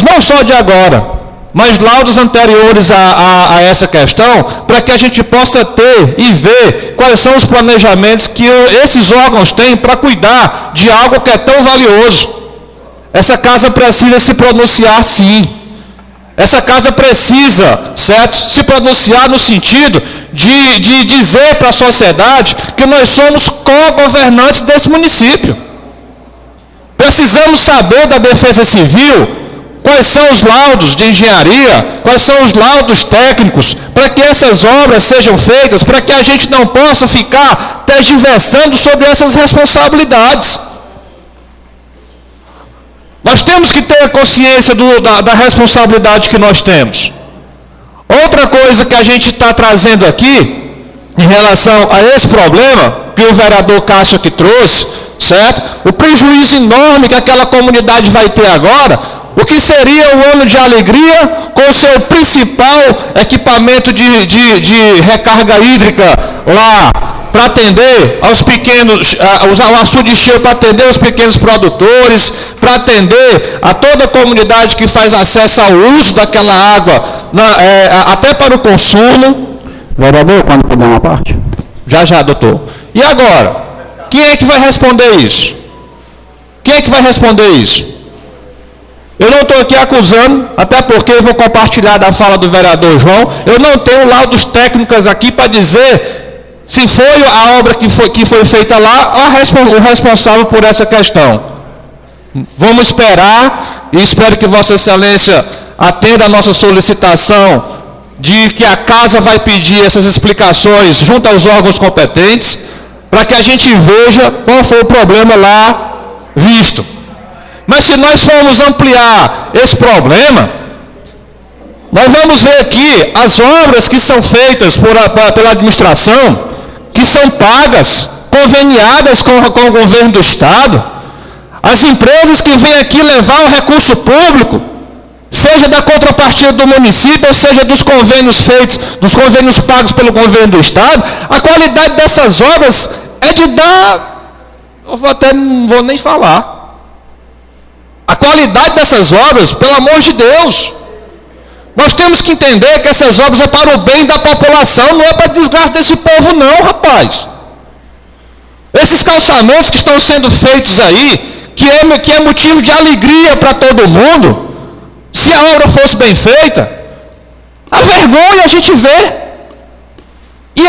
não só de agora, mas laudos anteriores a essa questão, para que a gente possa ter e ver quais são os planejamentos que esses órgãos têm para cuidar de algo que é tão valioso. Essa casa precisa se pronunciar sim. Essa casa precisa, certo, se pronunciar no sentido de dizer para a sociedade que nós somos co-governantes desse município. Precisamos saber da Defesa Civil quais são os laudos de engenharia, quais são os laudos técnicos, para que essas obras sejam feitas, para que a gente não possa ficar tergiversando sobre essas responsabilidades. Nós temos que ter a consciência da responsabilidade que nós temos. Outra coisa que a gente está trazendo aqui, em relação a esse problema, que o vereador Cássio aqui trouxe, certo? O prejuízo enorme que aquela comunidade vai ter agora, o que seria um ano de alegria com o seu principal equipamento de recarga hídrica lá, para atender aos pequenos, o açude cheio para atender os pequenos produtores, para atender a toda a comunidade que faz acesso ao uso daquela água, até para o consumo. Vereador, quando puder uma parte? Já, doutor. E agora, quem é que vai responder isso? Quem é que vai responder isso? Eu não estou aqui acusando, até porque eu vou compartilhar da fala do vereador João, eu não tenho laudos técnicos aqui para dizer se foi a obra que foi feita lá, o responsável por essa questão. Vamos esperar, e espero que Vossa Excelência atenda a nossa solicitação de que a Casa vai pedir essas explicações junto aos órgãos competentes, para que a gente veja qual foi o problema lá visto. Mas se nós formos ampliar esse problema, nós vamos ver aqui as obras que são feitas pela administração, que são pagas, conveniadas com o governo do Estado. As empresas que vêm aqui levar o recurso público, seja da contrapartida do município, ou seja dos convênios feitos, dos convênios pagos pelo governo do Estado, a qualidade dessas obras é de dar, não vou nem falar. A qualidade dessas obras, pelo amor de Deus, nós temos que entender que essas obras é para o bem da população, não é para a desgraça desse povo não, rapaz. Esses calçamentos que estão sendo feitos aí, que é motivo de alegria para todo mundo, se a obra fosse bem feita, a vergonha a gente vê. E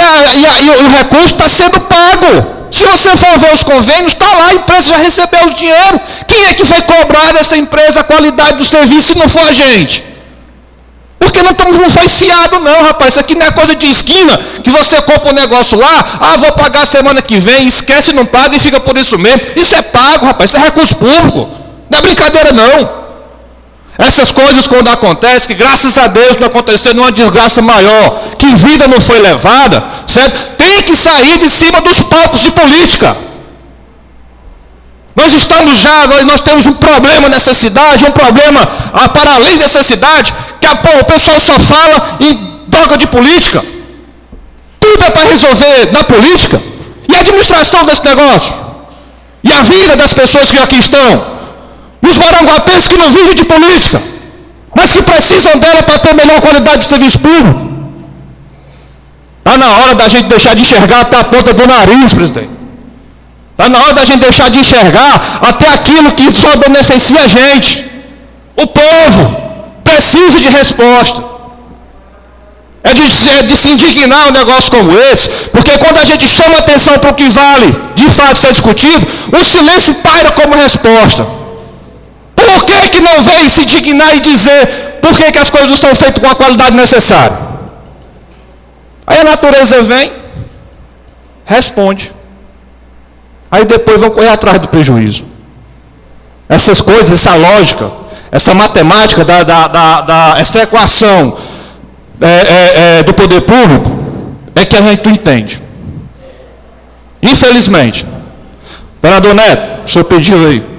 o recurso está sendo pago. Se você for ver os convênios, está lá, a empresa já recebeu o dinheiro. Quem é que vai cobrar dessa empresa a qualidade do serviço se não for a gente? Porque não foi fiado não, rapaz. Isso aqui não é coisa de esquina, que você compra um negócio lá, vou pagar semana que vem, esquece, não paga e fica por isso mesmo. Isso é pago, rapaz, isso é recurso público. Não é brincadeira não. Essas coisas quando acontecem, que graças a Deus não aconteceu nenhuma desgraça maior, que vida não foi levada, certo? Tem que sair de cima dos palcos de política. Nós temos um problema nessa cidade, um problema para além dessa cidade, que o pessoal só fala em droga de política. Tudo é para resolver na política. E a administração desse negócio? E a vida das pessoas que aqui estão? E os maranguapenses que não vivem de política, mas que precisam dela para ter melhor qualidade de serviço público. Está na hora da gente deixar de enxergar até a ponta do nariz, presidente. Está na hora da gente deixar de enxergar até aquilo que só beneficia a gente. O povo precisa de resposta. É de se indignar um negócio como esse, porque quando a gente chama atenção para o que vale de fato ser discutido, o silêncio paira como resposta. Por que não vem se indignar e dizer por que as coisas não são feitas com a qualidade necessária? Aí a natureza vem, responde. Aí depois vão correr atrás do prejuízo. Essas coisas, essa lógica, essa matemática, essa equação do poder público, é que a gente não entende. Infelizmente. Vereador Neto, o senhor pediu aí.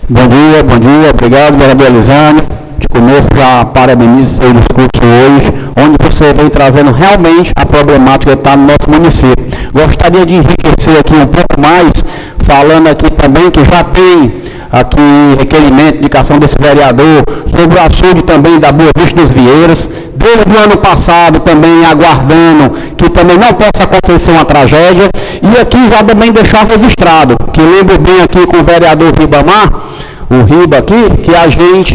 Bom dia, obrigado, vereador Elisânia. De começo, já parabenizo seu discurso hoje, onde você vem trazendo realmente a problemática que está no nosso município. Gostaria de enriquecer aqui um pouco mais, falando aqui também que já tem aqui requerimento, indicação desse vereador, sobre o açude também da Boa Vista dos Vieiras, desde o ano passado também aguardando que também não possa acontecer uma tragédia, e aqui já também deixar registrado, que lembro bem aqui com o vereador Ribamar, o Riba aqui, que a gente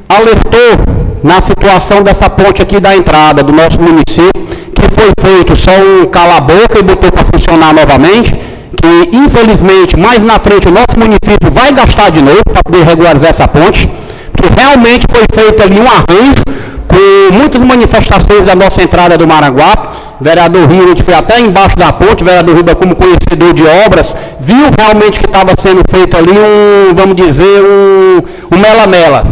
alertou na situação dessa ponte aqui da entrada do nosso município, que foi feito só um cala-boca e botou para funcionar novamente, que infelizmente mais na frente o nosso município vai gastar de novo para poder regularizar essa ponte, que realmente foi feito ali um arranjo com muitas manifestações da nossa entrada do Maranguape. O vereador Riba, a gente foi até embaixo da ponte, o vereador Riba, como conhecedor de obras, viu realmente que estava sendo feito ali um mela-mela.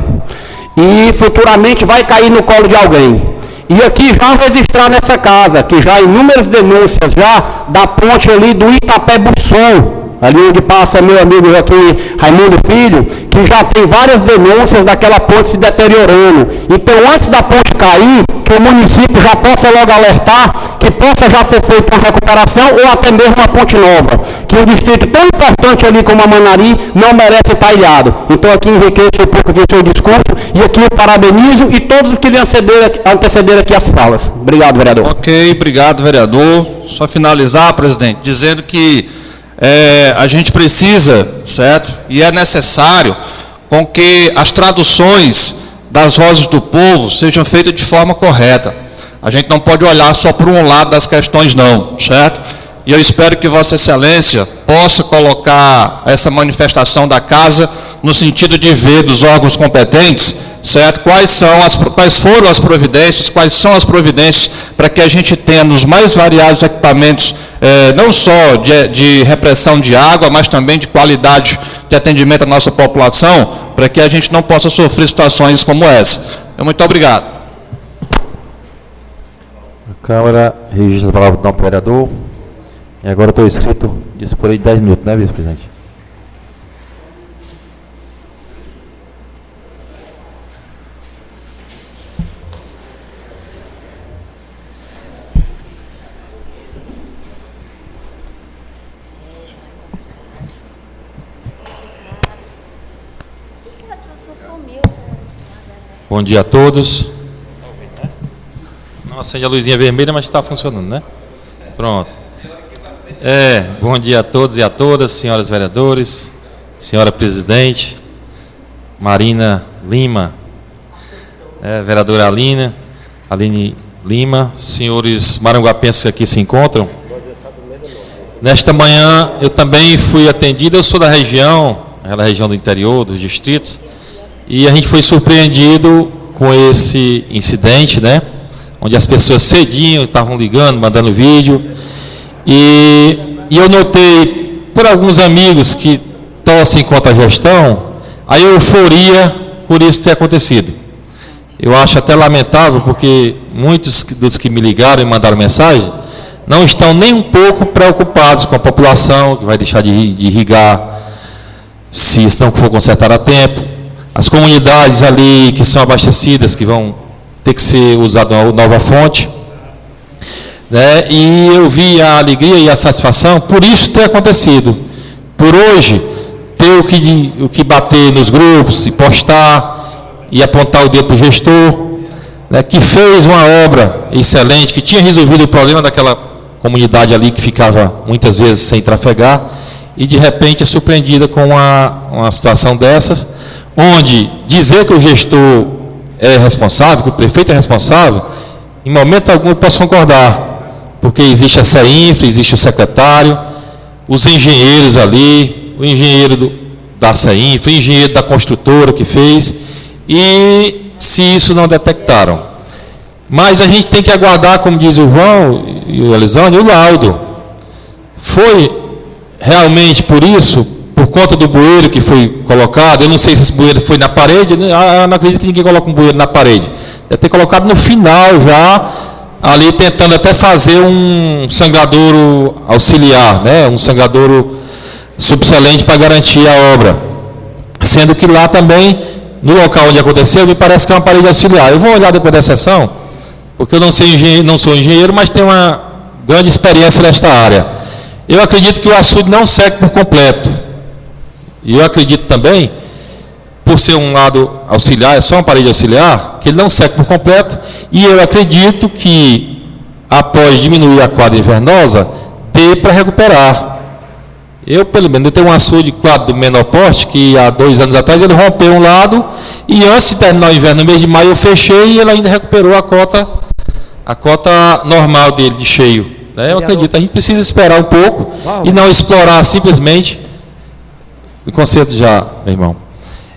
E futuramente vai cair no colo de alguém. E aqui já registrar nessa casa, que já inúmeras denúncias já da ponte ali do Itapé Busson, ali onde passa meu amigo aqui, Raimundo Filho, que já tem várias denúncias daquela ponte se deteriorando. Então, antes da ponte cair, que o município já possa logo alertar, que possa já ser feita uma recuperação ou até mesmo uma ponte nova, que um distrito tão importante ali como a Manari não merece estar ilhado. Então, aqui enriqueço um pouco aqui o seu discurso e aqui eu parabenizo e todos os que lhe antecederam aqui as falas. Obrigado, vereador. Ok, obrigado, vereador. Só finalizar, presidente, dizendo que a gente precisa, certo? E é necessário com que as traduções das vozes do povo sejam feitas de forma correta. A gente não pode olhar só por um lado das questões não, certo? E eu espero que Vossa Excelência possa colocar essa manifestação da Casa no sentido de ver dos órgãos competentes, certo? Quais foram as providências, quais são as providências para que a gente tenha nos mais variados equipamentos, não só de repressão de água, mas também de qualidade de atendimento à nossa população, para que a gente não possa sofrer situações como essa. Muito obrigado. A Câmara registra a palavra do vereador. E agora estou inscrito, dispor aí 10 minutos, né, vice-presidente? Bom dia a todos. Não acende a luzinha vermelha, mas está funcionando, né? Pronto. Bom dia a todos e a todas, senhoras vereadores, senhora presidente, Marina Lima, vereadora Aline Lima, senhores maranguapenses que aqui se encontram. Nesta manhã eu também fui atendido, eu sou da região, aquela região do interior, dos distritos, e a gente foi surpreendido com esse incidente, né? Onde as pessoas cedinho estavam ligando, mandando vídeo, e eu notei por alguns amigos que torcem contra a gestão, a euforia por isso ter acontecido. Eu acho até lamentável, porque muitos dos que me ligaram e mandaram mensagem não estão nem um pouco preocupados com a população, que vai deixar de irrigar se isso não for consertado a tempo. As comunidades ali que são abastecidas, que vão ter que ser usada uma nova fonte. Né? E eu vi a alegria e a satisfação por isso ter acontecido. Por hoje, ter o que bater nos grupos e postar e apontar o dedo para o gestor, né, que fez uma obra excelente, que tinha resolvido o problema daquela comunidade ali que ficava muitas vezes sem trafegar, e de repente é surpreendida com uma situação dessas, onde dizer que o gestor é responsável, que o prefeito é responsável, em momento algum eu posso concordar, porque existe a CEINFRA, existe o secretário, os engenheiros ali, o engenheiro da CEINFRA, o engenheiro da construtora que fez, e se isso não detectaram. Mas a gente tem que aguardar, como diz o João e o Elisângelo, o laudo. Foi realmente por isso, por conta do bueiro que foi colocado, eu não sei se esse bueiro foi na parede, eu não acredito que ninguém coloque um bueiro na parede. Deve ter colocado no final já, ali tentando até fazer um sangradouro auxiliar, né? Um sangradouro subselente para garantir a obra. Sendo que lá também, no local onde aconteceu, me parece que é uma parede auxiliar. Eu vou olhar depois da sessão, porque eu não sou engenheiro, mas tenho uma grande experiência nesta área. Eu acredito que o açude não seque por completo. E eu acredito também, por ser um lado auxiliar, é só uma parede auxiliar, que ele não seque por completo, e eu acredito que, após diminuir a quadra invernosa, dê para recuperar. Eu, pelo menos, eu tenho um açude, claro, do menor porte, que há 2 anos atrás ele rompeu um lado, e antes de terminar o inverno, no mês de maio, eu fechei e ele ainda recuperou a cota normal dele, de cheio. Né? Eu acredito, a gente precisa esperar um pouco e não explorar simplesmente o conceito já, meu irmão.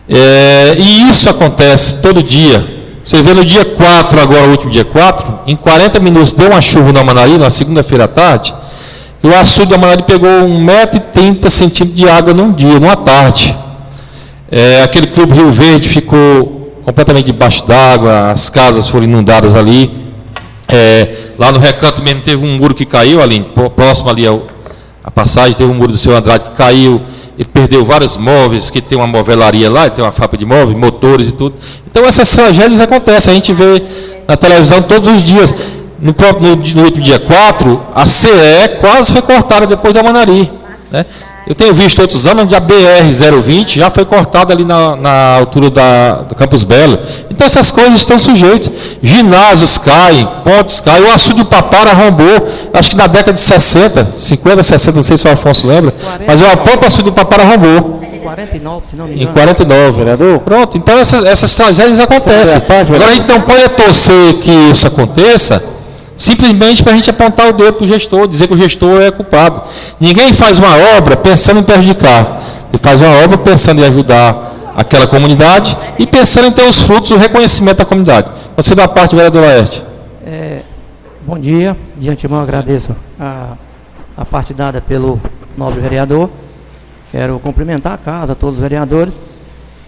E isso acontece todo dia. Você vê no dia 4, agora o último dia 4, em 40 minutos deu uma chuva no Amanari, na segunda-feira à tarde, e o açude do Amanari pegou 1,30 m de água num dia, numa tarde. Aquele Clube Rio Verde ficou completamente debaixo d'água, as casas foram inundadas ali. Lá no Recanto mesmo teve um muro que caiu, ali próximo ali a passagem, teve um muro do seu Andrade que caiu, ele perdeu vários móveis, que tem uma movelaria lá, tem uma fábrica de móveis, motores e tudo. Então essas tragédias acontecem, a gente vê na televisão todos os dias. No último dia 4, a CE quase foi cortada depois da Amanari. Né? Eu tenho visto outros anos onde a BR-020 já foi cortada ali na altura do Campos Belo. Então essas coisas estão sujeitas. Ginásios caem, pontes caem. O açude do Papara arrombou, acho que na década de 60, 50, 60, não sei se o Afonso lembra, 49. Mas o próprio açude do Papara arrombou. Em 49, se não me engano. Em 49, vereador. Pronto, então essas tragédias acontecem. Agora a gente não pode torcer que isso aconteça, simplesmente para a gente apontar o dedo para o gestor, dizer que o gestor é culpado. Ninguém faz uma obra pensando em prejudicar. Ele faz uma obra pensando em ajudar aquela comunidade e pensando em ter os frutos, o reconhecimento da comunidade. Você da parte, vereador Laerte. Bom dia. De antemão agradeço a parte dada pelo nobre vereador. Quero cumprimentar a casa, todos os vereadores.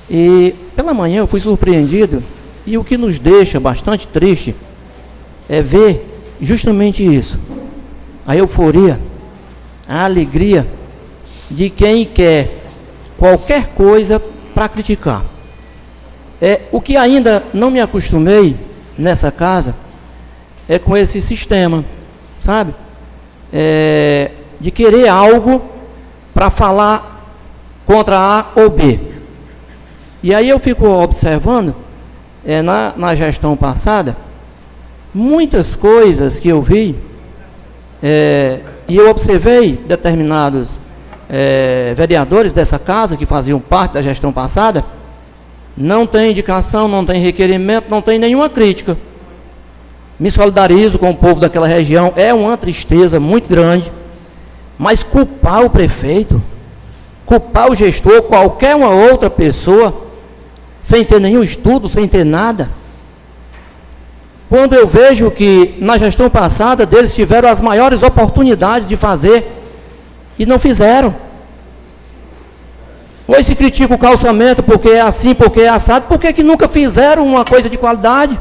E pela manhã eu fui surpreendido, e o que nos deixa bastante triste é ver justamente isso, a euforia, a alegria de quem quer qualquer coisa para criticar. O que ainda não me acostumei nessa casa é com esse sistema, sabe? De querer algo para falar contra A ou B. E aí eu fico observando na gestão passada, muitas coisas que eu vi, e eu observei determinados vereadores dessa casa que faziam parte da gestão passada, não tem indicação, não tem requerimento, não tem nenhuma crítica. Me solidarizo com o povo daquela região, é uma tristeza muito grande, mas culpar o prefeito, culpar o gestor, qualquer uma outra pessoa, sem ter nenhum estudo, sem ter nada. Quando eu vejo que na gestão passada deles tiveram as maiores oportunidades de fazer e não fizeram. Hoje se critica o calçamento porque é assim, porque é assado, por que nunca fizeram uma coisa de qualidade?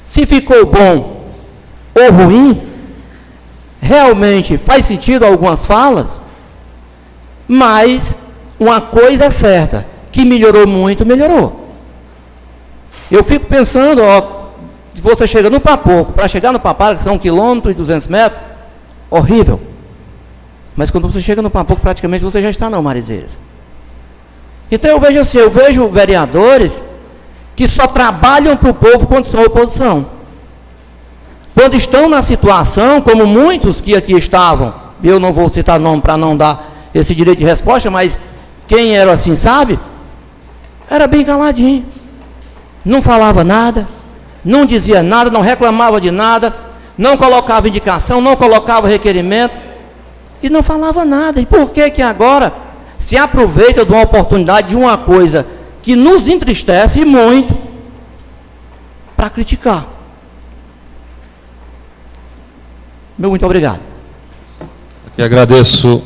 Se ficou bom ou ruim, realmente faz sentido algumas falas, mas uma coisa é certa, que melhorou muito, melhorou. Eu fico pensando, você chega no Papoco, para chegar no Papara, que são 1 km e 200 metros, horrível. Mas quando você chega no Papoco, praticamente você já está na Marizeiras. Então eu vejo assim, eu vejo vereadores que só trabalham para o povo quando são oposição. Quando estão na situação, como muitos que aqui estavam, eu não vou citar nome para não dar esse direito de resposta, mas quem era assim, sabe? Era bem caladinho. Não falava nada, não dizia nada, não reclamava de nada, não colocava indicação, não colocava requerimento, e não falava nada. E por que que agora se aproveita de uma oportunidade, de uma coisa que nos entristece muito, para criticar? Meu muito obrigado. Eu agradeço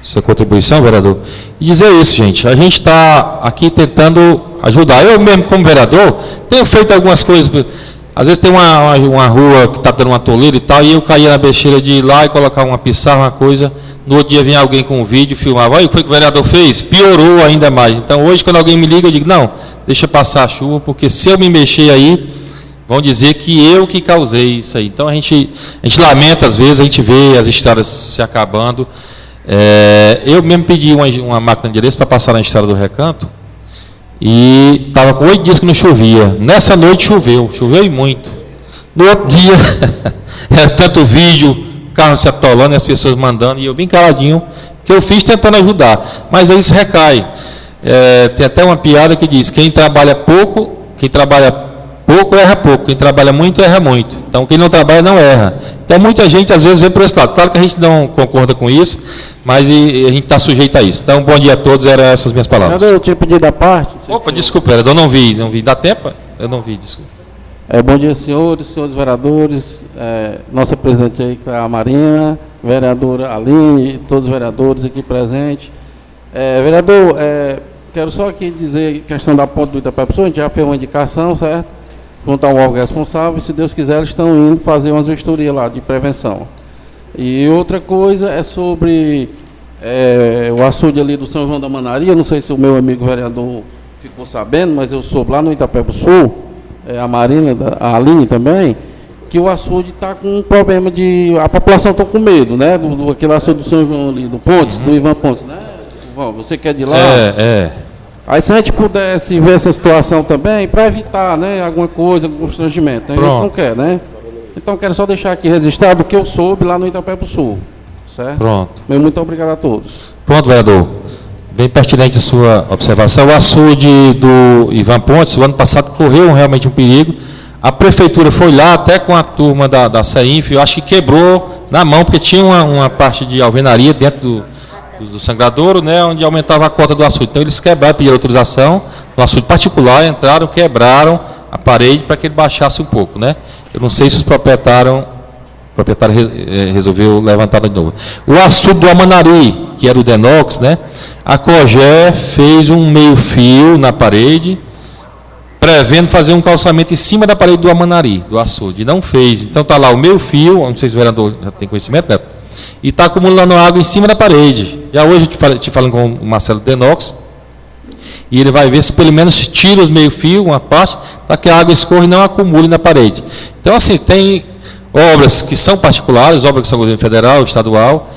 sua contribuição, vereador. E dizer isso, gente, a gente está aqui tentando ajudar. Eu mesmo, como vereador, tenho feito algumas coisas. Às vezes tem uma rua que está dando uma toleira e tal, e eu caía na besteira de ir lá e colocar uma pissarra, uma coisa. No outro dia vinha alguém com um vídeo, filmava. Olha o que o vereador fez? Piorou ainda mais. Então hoje, quando alguém me liga, eu digo, não, deixa passar a chuva, porque se eu me mexer aí, vão dizer que eu que causei isso aí. Então a gente lamenta, às vezes, a gente vê as estradas se acabando. Eu mesmo pedi uma máquina de areia para passar na estrada do Recanto, e estava com 8 dias que não chovia. Nessa noite choveu e muito. No outro dia, era tanto vídeo, carro se atolando e as pessoas mandando, e eu bem caladinho, que eu fiz tentando ajudar. Mas aí isso recai. Tem até uma piada que diz, quem trabalha pouco erra pouco, quem trabalha muito erra muito. Então quem não trabalha não erra. Então muita gente às vezes vem para esse lado. Claro que a gente não concorda com isso, mas a gente está sujeito a isso. Então bom dia a todos, eram essas minhas palavras. Eu tinha pedido a parte. Opa, desculpa, vereador, não vi. Dá tempo? Eu não vi, desculpa. Bom dia, senhores vereadores, nossa presidente aí, que é a Marina, vereadora Aline, todos os vereadores aqui presentes. Vereador, quero só aqui dizer a questão da ponte do Itapebussu, a gente já fez uma indicação, certo? Junto ao órgão responsável, e se Deus quiser, eles estão indo fazer umas vistorias lá de prevenção. E outra coisa é sobre o açude ali do São João da Manaria, não sei se o meu amigo vereador ficou sabendo, mas eu soube lá no Itapebussu, a Marina, a Aline também, que o açude está com um problema a população está com medo, né? Aquele açude do São João ali, do Pontes, do Ivan Pontes, né? Bom, você quer de lá? Aí se a gente pudesse ver essa situação também, para evitar, né, alguma coisa, algum constrangimento, né? A gente não quer, né? Então quero só deixar aqui registrado o que eu soube lá no Itapebussu, certo? Pronto. Muito obrigado a todos. Pronto, vereador. Bem pertinente a sua observação. O açude do Ivan Pontes, o ano passado, correu realmente um perigo. A prefeitura foi lá, até com a turma da CEINF, eu acho que quebrou na mão, porque tinha uma parte de alvenaria dentro do sangradouro, né, onde aumentava a cota do açude. Então eles quebraram, pediram autorização no açude particular, entraram, quebraram a parede para que ele baixasse um pouco, né? Eu não sei se o proprietário resolveu levantar de novo. O açude do Amanari, que era o Denox, né? A COGÉ fez um meio-fio na parede, prevendo fazer um calçamento em cima da parede do Amanari, do açude. Não fez. Então está lá o meio-fio, não sei se o vereador já tem conhecimento, né? E está acumulando água em cima da parede. Já hoje eu te falando com o Marcelo Denox, e ele vai ver se pelo menos tira os meio-fio, uma parte, para que a água escorra e não acumule na parede. Então, assim, tem obras que são particulares, obras que são governo federal, estadual,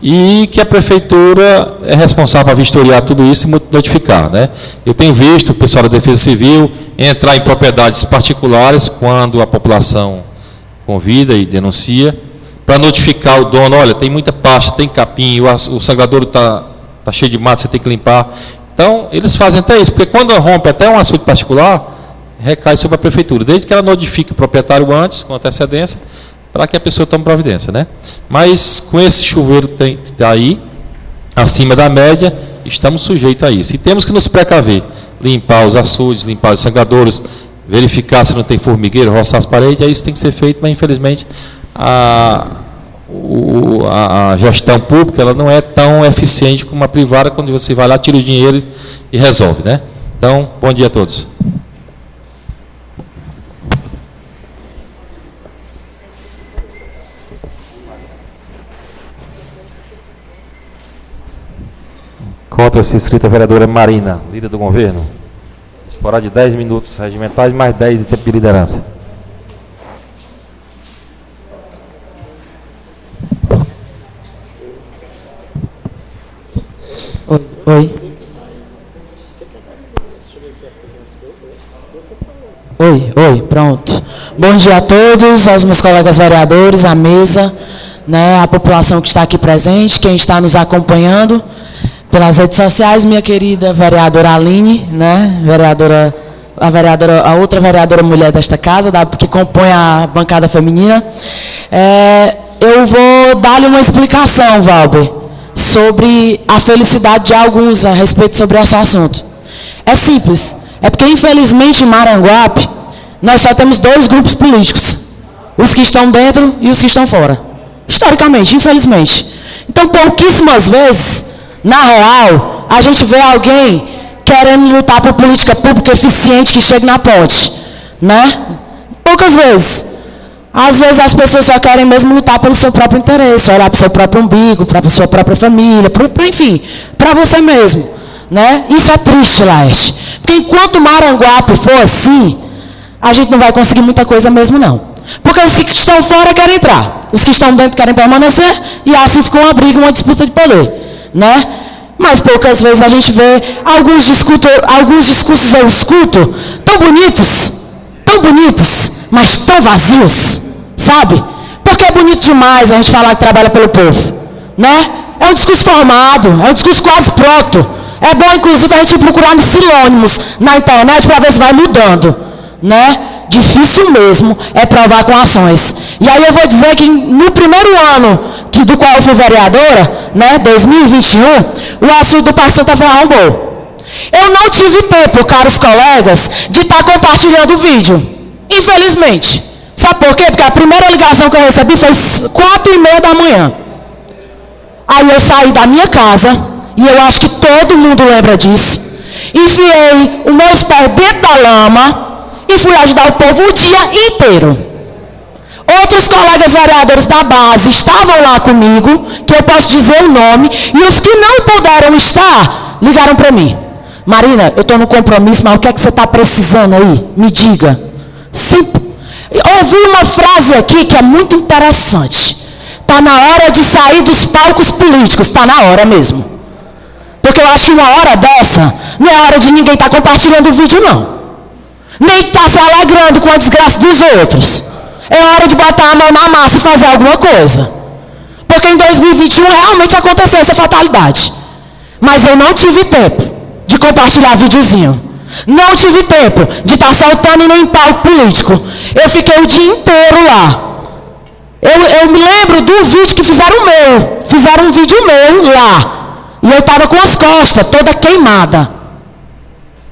e que a prefeitura é responsável para vistoriar tudo isso e notificar, né? Eu tenho visto o pessoal da Defesa Civil entrar em propriedades particulares quando a população convida e denuncia, para notificar o dono: olha, tem muita pasta, tem capim, o sangradouro está cheio de mato, você tem que limpar. Então, eles fazem até isso, porque quando rompe até um açude particular, recai sobre a prefeitura, desde que ela notifique o proprietário antes, com antecedência, para que a pessoa tome providência, né? Mas com esse chuveiro aí, acima da média, estamos sujeitos a isso. E temos que nos precaver, limpar os açudes, limpar os sangradouros, verificar se não tem formigueiro, roçar as paredes. Isso tem que ser feito, mas infelizmente a gestão pública ela não é tão eficiente como a privada, quando você vai lá, tira o dinheiro e resolve, né? Então, bom dia a todos. Conta-se inscrita a vereadora Marina, líder do governo. Disporá de 10 minutos regimentais, mais 10 de tempo de liderança. Oi, pronto. Bom dia a todos, aos meus colegas vereadores, à mesa, né, a população que está aqui presente, quem está nos acompanhando pelas redes sociais, minha querida vereadora Aline, né, a outra vereadora mulher desta casa, que compõe a bancada feminina. Eu vou dar-lhe uma explicação, Valber, sobre a felicidade de alguns a respeito sobre esse assunto. É simples, é porque infelizmente em Maranguape nós só temos 2 grupos políticos, os que estão dentro e os que estão fora, historicamente, infelizmente. Então pouquíssimas vezes, na real, a gente vê alguém querendo lutar por política pública eficiente que chegue na ponte, né? Poucas vezes. Às vezes as pessoas só querem mesmo lutar pelo seu próprio interesse, olhar para o seu próprio umbigo, para a sua própria família, enfim, para você mesmo, né? Isso é triste, Laerte. Porque enquanto Maranguape for assim, a gente não vai conseguir muita coisa mesmo, não. Porque os que estão fora querem entrar, os que estão dentro querem permanecer, e assim ficou uma briga, uma disputa de poder, né? Mas poucas vezes a gente vê alguns discursos eu escuto tão bonitos, mas tão vazios, sabe? Porque é bonito demais a gente falar que trabalha pelo povo, né? É um discurso formado, é um discurso quase pronto. É bom, inclusive, a gente procurar sinônimos na internet para ver se vai mudando, né? Difícil mesmo é provar com ações. E aí eu vou dizer que no primeiro ano do qual eu fui vereadora, né, 2021, o açude do Parque Santa Fé arrombou. Eu não tive tempo, caros colegas, de estar compartilhando o vídeo. Infelizmente. Sabe por quê? Porque a primeira ligação que eu recebi foi 4h30 da manhã. Aí eu saí da minha casa, e eu acho que todo mundo lembra disso, enfiei os meus pés dentro da lama e fui ajudar o povo o dia inteiro. Outros colegas vereadores da base estavam lá comigo, que eu posso dizer o nome, e os que não puderam estar, ligaram para mim. Marina, eu estou no compromisso, mas o que é que você está precisando aí? Me diga. Ouvi uma frase aqui que é muito interessante. Está na hora de sair dos palcos políticos, está na hora mesmo. Porque eu acho que uma hora dessa, não é hora de ninguém estar compartilhando o vídeo, não. Nem estar se alegrando com a desgraça dos outros. É hora de botar a mão na massa e fazer alguma coisa. Porque em 2021 realmente aconteceu essa fatalidade. Mas eu não tive tempo de compartilhar videozinho. Não tive tempo de estar soltando em nenhum palco político. Eu fiquei o dia inteiro lá. Eu me lembro do vídeo que fizeram meu. Fizeram um vídeo meu lá. E eu estava com as costas toda queimada.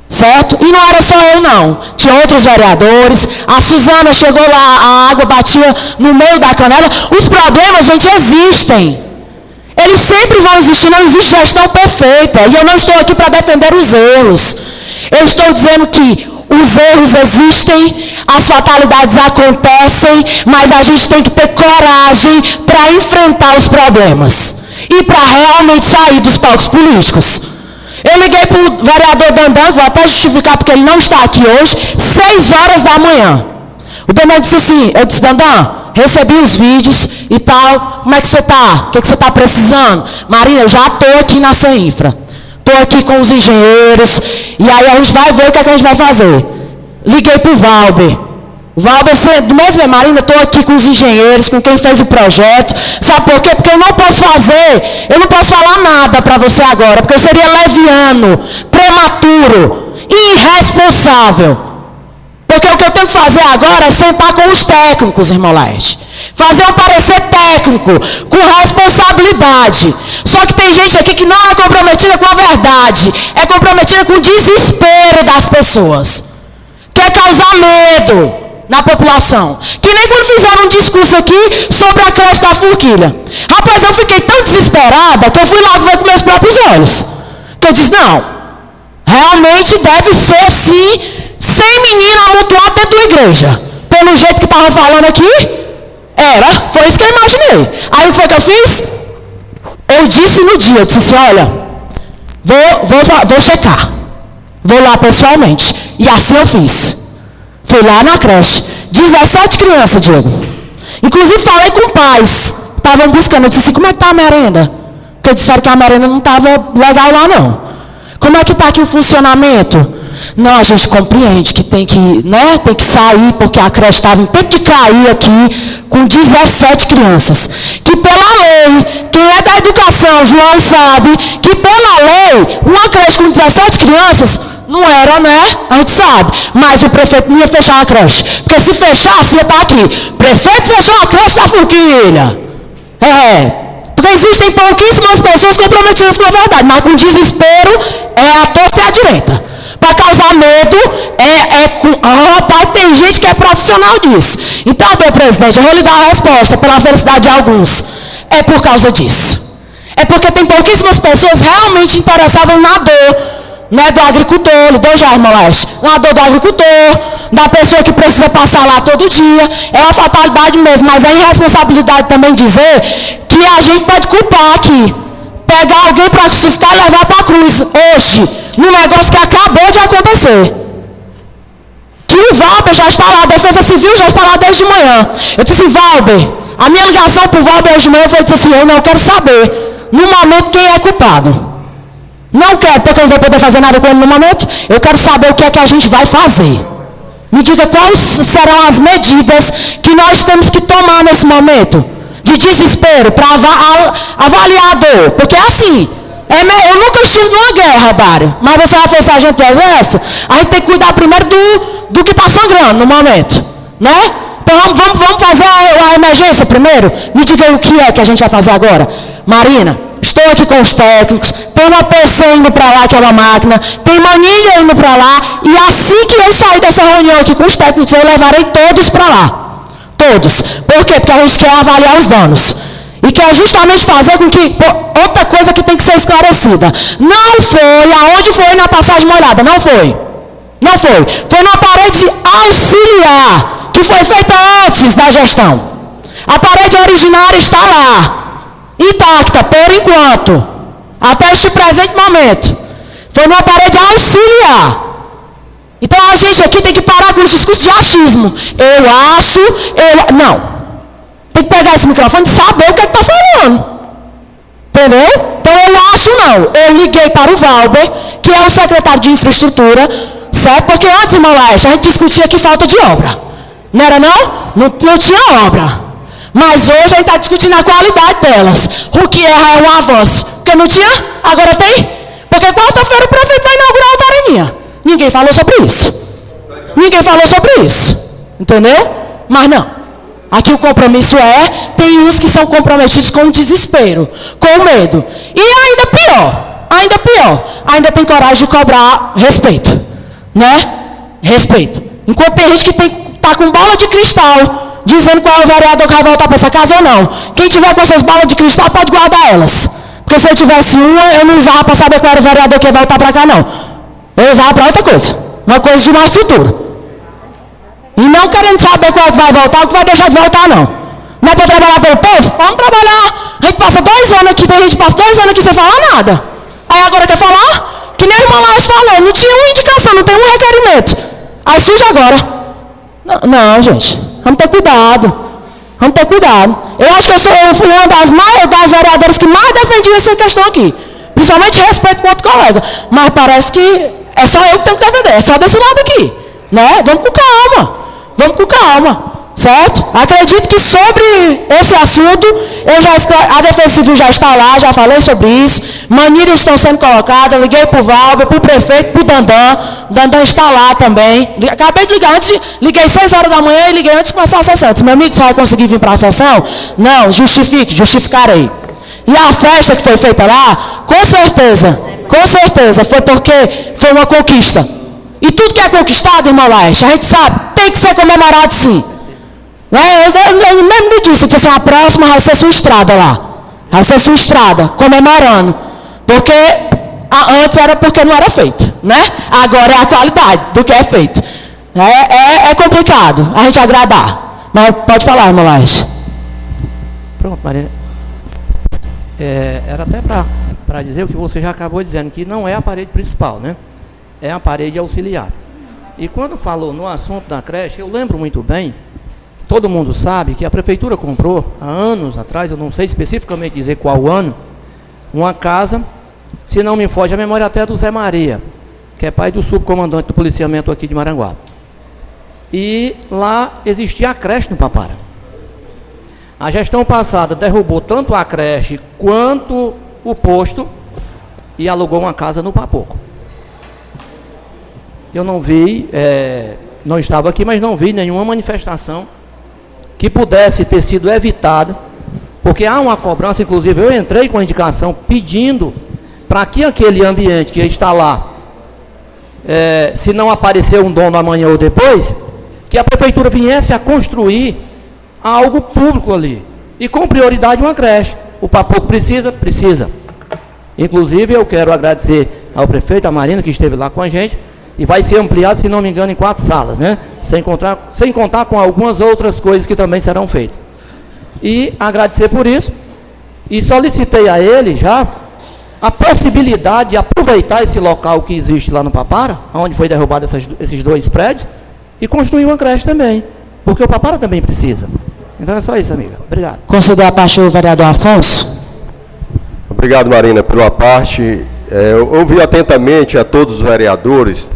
Certo? E não era só eu, não. Tinha outros vereadores. A Suzana chegou lá, a água batia no meio da canela. Os problemas, gente, existem. Eles sempre vão existir. Não existe gestão perfeita. E eu não estou aqui para defender os erros. Eu estou dizendo que os erros existem, as fatalidades acontecem, mas a gente tem que ter coragem para enfrentar os problemas. E para realmente sair dos palcos políticos. Eu liguei para o vereador Dandan, vou até justificar porque ele não está aqui hoje, 6 horas da manhã. O Dandan disse assim, eu disse, Dandan, recebi os vídeos e tal. Como é que você está? O que você está precisando? Marina, eu já estou aqui na CEINFRA. Estou aqui com os engenheiros. E aí a gente vai ver o que é que a gente vai fazer. Liguei para o Valber. O Valber, do mesmo, Marina, estou aqui com os engenheiros, com quem fez o projeto. Sabe por quê? Porque eu não posso falar nada para você agora, porque eu seria leviano, prematuro, irresponsável. Porque o que eu tenho que fazer agora é sentar com os técnicos, irmão Laerte. Fazer um parecer técnico, com responsabilidade. Só que tem gente aqui que não é comprometida com a verdade, é comprometida com o desespero das pessoas. Quer causar medo na população. Que nem quando fizeram um discurso aqui sobre a creche da Forquilha. Rapaz, eu fiquei tão desesperada que eu fui lá ver com meus próprios olhos. Que eu disse, não, realmente deve ser sim, 100 meninas amontoadas dentro da igreja. Pelo jeito que estavam falando aqui, foi isso que eu imaginei. Aí o que foi que eu fiz? Eu disse no dia, eu disse, olha, vou checar. Vou lá pessoalmente. E assim eu fiz. Fui lá na creche. 17 crianças, Diego. Inclusive falei com pais. Estavam buscando. Eu disse assim, como é que está a merenda? Porque disseram que a merenda não estava legal lá, não. Como é que está aqui o funcionamento? Não, a gente compreende que tem que sair, porque a creche estava em tempo de cair aqui, com 17 crianças. Que pela lei, quem é da educação, João sabe, que pela lei, uma creche com 17 crianças, não era, né? A gente sabe. Mas o prefeito não ia fechar a creche. Porque se fechasse, ia estar aqui. Prefeito fechou a creche da Forquilha. Porque existem pouquíssimas pessoas comprometidas com a verdade. Mas com desespero, é a torta e a direita. Para causar medo, rapaz, tem gente que é profissional disso. Então, meu presidente, eu vou lhe dar a resposta pela felicidade de alguns. É por causa disso. É porque tem pouquíssimas pessoas realmente interessadas na dor, né, do agricultor, lhe deu já, irmão Leste, na dor do agricultor, da pessoa que precisa passar lá todo dia. É uma fatalidade mesmo, mas é irresponsabilidade também dizer que a gente pode culpar aqui. Pegar alguém para crucificar e levar para a cruz hoje, num negócio que acabou de acontecer. Que o Valber já está lá, a Defesa Civil já está lá desde de manhã. Eu disse, Valber, a minha ligação para o Valber hoje de manhã foi assim, eu não quero saber, no momento, quem é culpado. Não quero, porque eu não vou poder fazer nada com ele no momento. Eu quero saber o que é que a gente vai fazer. Me diga quais serão as medidas que nós temos que tomar nesse momento de desespero para avaliar a dor. Porque assim, eu nunca estive numa guerra, Dário, mas você vai ser sargento do exército, a gente tem que cuidar primeiro do que está sangrando no momento, né? Então vamos fazer a emergência primeiro. Me diga o que é que a gente vai fazer agora. Marina, estou aqui com os técnicos, tem uma PC indo para lá, que é uma máquina, tem manilha indo para lá, e assim que eu sair dessa reunião aqui com os técnicos, eu levarei todos para lá. Todos. Por quê? Porque a gente quer avaliar os danos. E quer justamente fazer com que... outra coisa que tem que ser esclarecida. Não foi aonde foi na passagem molhada. Não foi. Não foi. Foi na parede auxiliar, que foi feita antes da gestão. A parede originária está lá, intacta, por enquanto. Até este presente momento. Foi numa parede auxiliar. Então a gente aqui tem que parar com esse discurso de achismo. Não. Tem que pegar esse microfone e saber o que está falando. Entendeu? Então eu acho não. Eu liguei para o Valber, que é o secretário de infraestrutura, certo? Porque antes, irmão Laerte, a gente discutia aqui falta de obra. Não era não? Não tinha obra. Mas hoje a gente está discutindo a qualidade delas. O que é um avanço. Porque não tinha, agora tem. Porque quarta-feira o prefeito vai inaugurar a Tareninha. Ninguém falou sobre isso. Ninguém falou sobre isso. Entendeu? Mas não. Aqui o compromisso tem uns que são comprometidos com o desespero, com o medo. E ainda pior, ainda tem coragem de cobrar respeito. Né? Respeito. Enquanto tem gente que tá com bola de cristal, dizendo qual é o vereador que vai voltar para essa casa ou não. Quem tiver com essas bolas de cristal pode guardar elas. Porque se eu tivesse uma, eu não usava para saber qual era o vereador que ia voltar para cá, não. Eu usava para outra coisa. Uma coisa de mais futuro. E não querendo saber qual é que vai voltar ou que vai deixar de voltar, não. Não é para trabalhar pelo povo? Vamos trabalhar. A gente passa 2 anos aqui, a gente passa 2 anos aqui sem falar nada. Aí agora quer falar? Que nem o irmão Laércio falou, não tinha uma indicação, não tem um requerimento. Aí surge agora. Não, gente, vamos ter cuidado. Vamos ter cuidado. Eu acho que eu fui uma das vereadoras que mais defendia essa questão aqui. Principalmente respeito com outro colega. Mas parece que é só eu que tenho que defender. É só desse lado aqui. Né? Vamos com calma. Vamos com calma. Certo? Acredito que sobre esse assunto, a Defesa Civil já está lá, já falei sobre isso. Manilhas estão sendo colocadas, liguei para o Valber, para o prefeito, para o Dandan. O Dandan está lá também. Acabei de ligar antes, liguei 6 horas da manhã e liguei antes de começar a sessão. Disse, meu amigo, você vai conseguir vir para a sessão? Não, justificarei. E a festa que foi feita lá, com certeza, foi porque foi uma conquista. E tudo que é conquistado, irmão Laerte, a gente sabe, tem que ser comemorado sim. Eu mesmo me disse, que a próxima vai ser sua estrada lá. Vai ser sua estrada, comemorando. Porque antes era porque não era feito, né? Agora é a qualidade do que é feito. É complicado a gente agradar. Mas pode falar, irmão Laerte. Pronto, Marina. Era até para dizer o que você já acabou dizendo, que não é a parede principal, né? É a parede auxiliar. E quando falou no assunto da creche, eu lembro muito bem, todo mundo sabe que a prefeitura comprou, há anos atrás, eu não sei especificamente dizer qual ano, uma casa, se não me foge a memória até do Zé Maria, que é pai do subcomandante do policiamento aqui de Maranguape. E lá existia a creche no Papara. A gestão passada derrubou tanto a creche quanto o posto e alugou uma casa no Papoco. Eu não vi, não estava aqui, mas não vi nenhuma manifestação que pudesse ter sido evitada, porque há uma cobrança, inclusive eu entrei com a indicação pedindo para que aquele ambiente que está lá, se não aparecer um dono amanhã ou depois, que a prefeitura viesse a construir algo público ali, e com prioridade uma creche. O Papoco precisa. Inclusive eu quero agradecer ao prefeito, a Marina, que esteve lá com a gente, e vai ser ampliado, se não me engano, em 4 salas, né? Sem contar com algumas outras coisas que também serão feitas. E agradecer por isso, e solicitei a ele já a possibilidade de aproveitar esse local que existe lá no Papara, onde foi derrubado esses 2 prédios, e construir uma creche também, porque o Papara também precisa. Então é só isso, amiga. Obrigado. Conceder a parte ao vereador Afonso. Obrigado, Marina, pela parte. Eu ouvi atentamente a todos os vereadores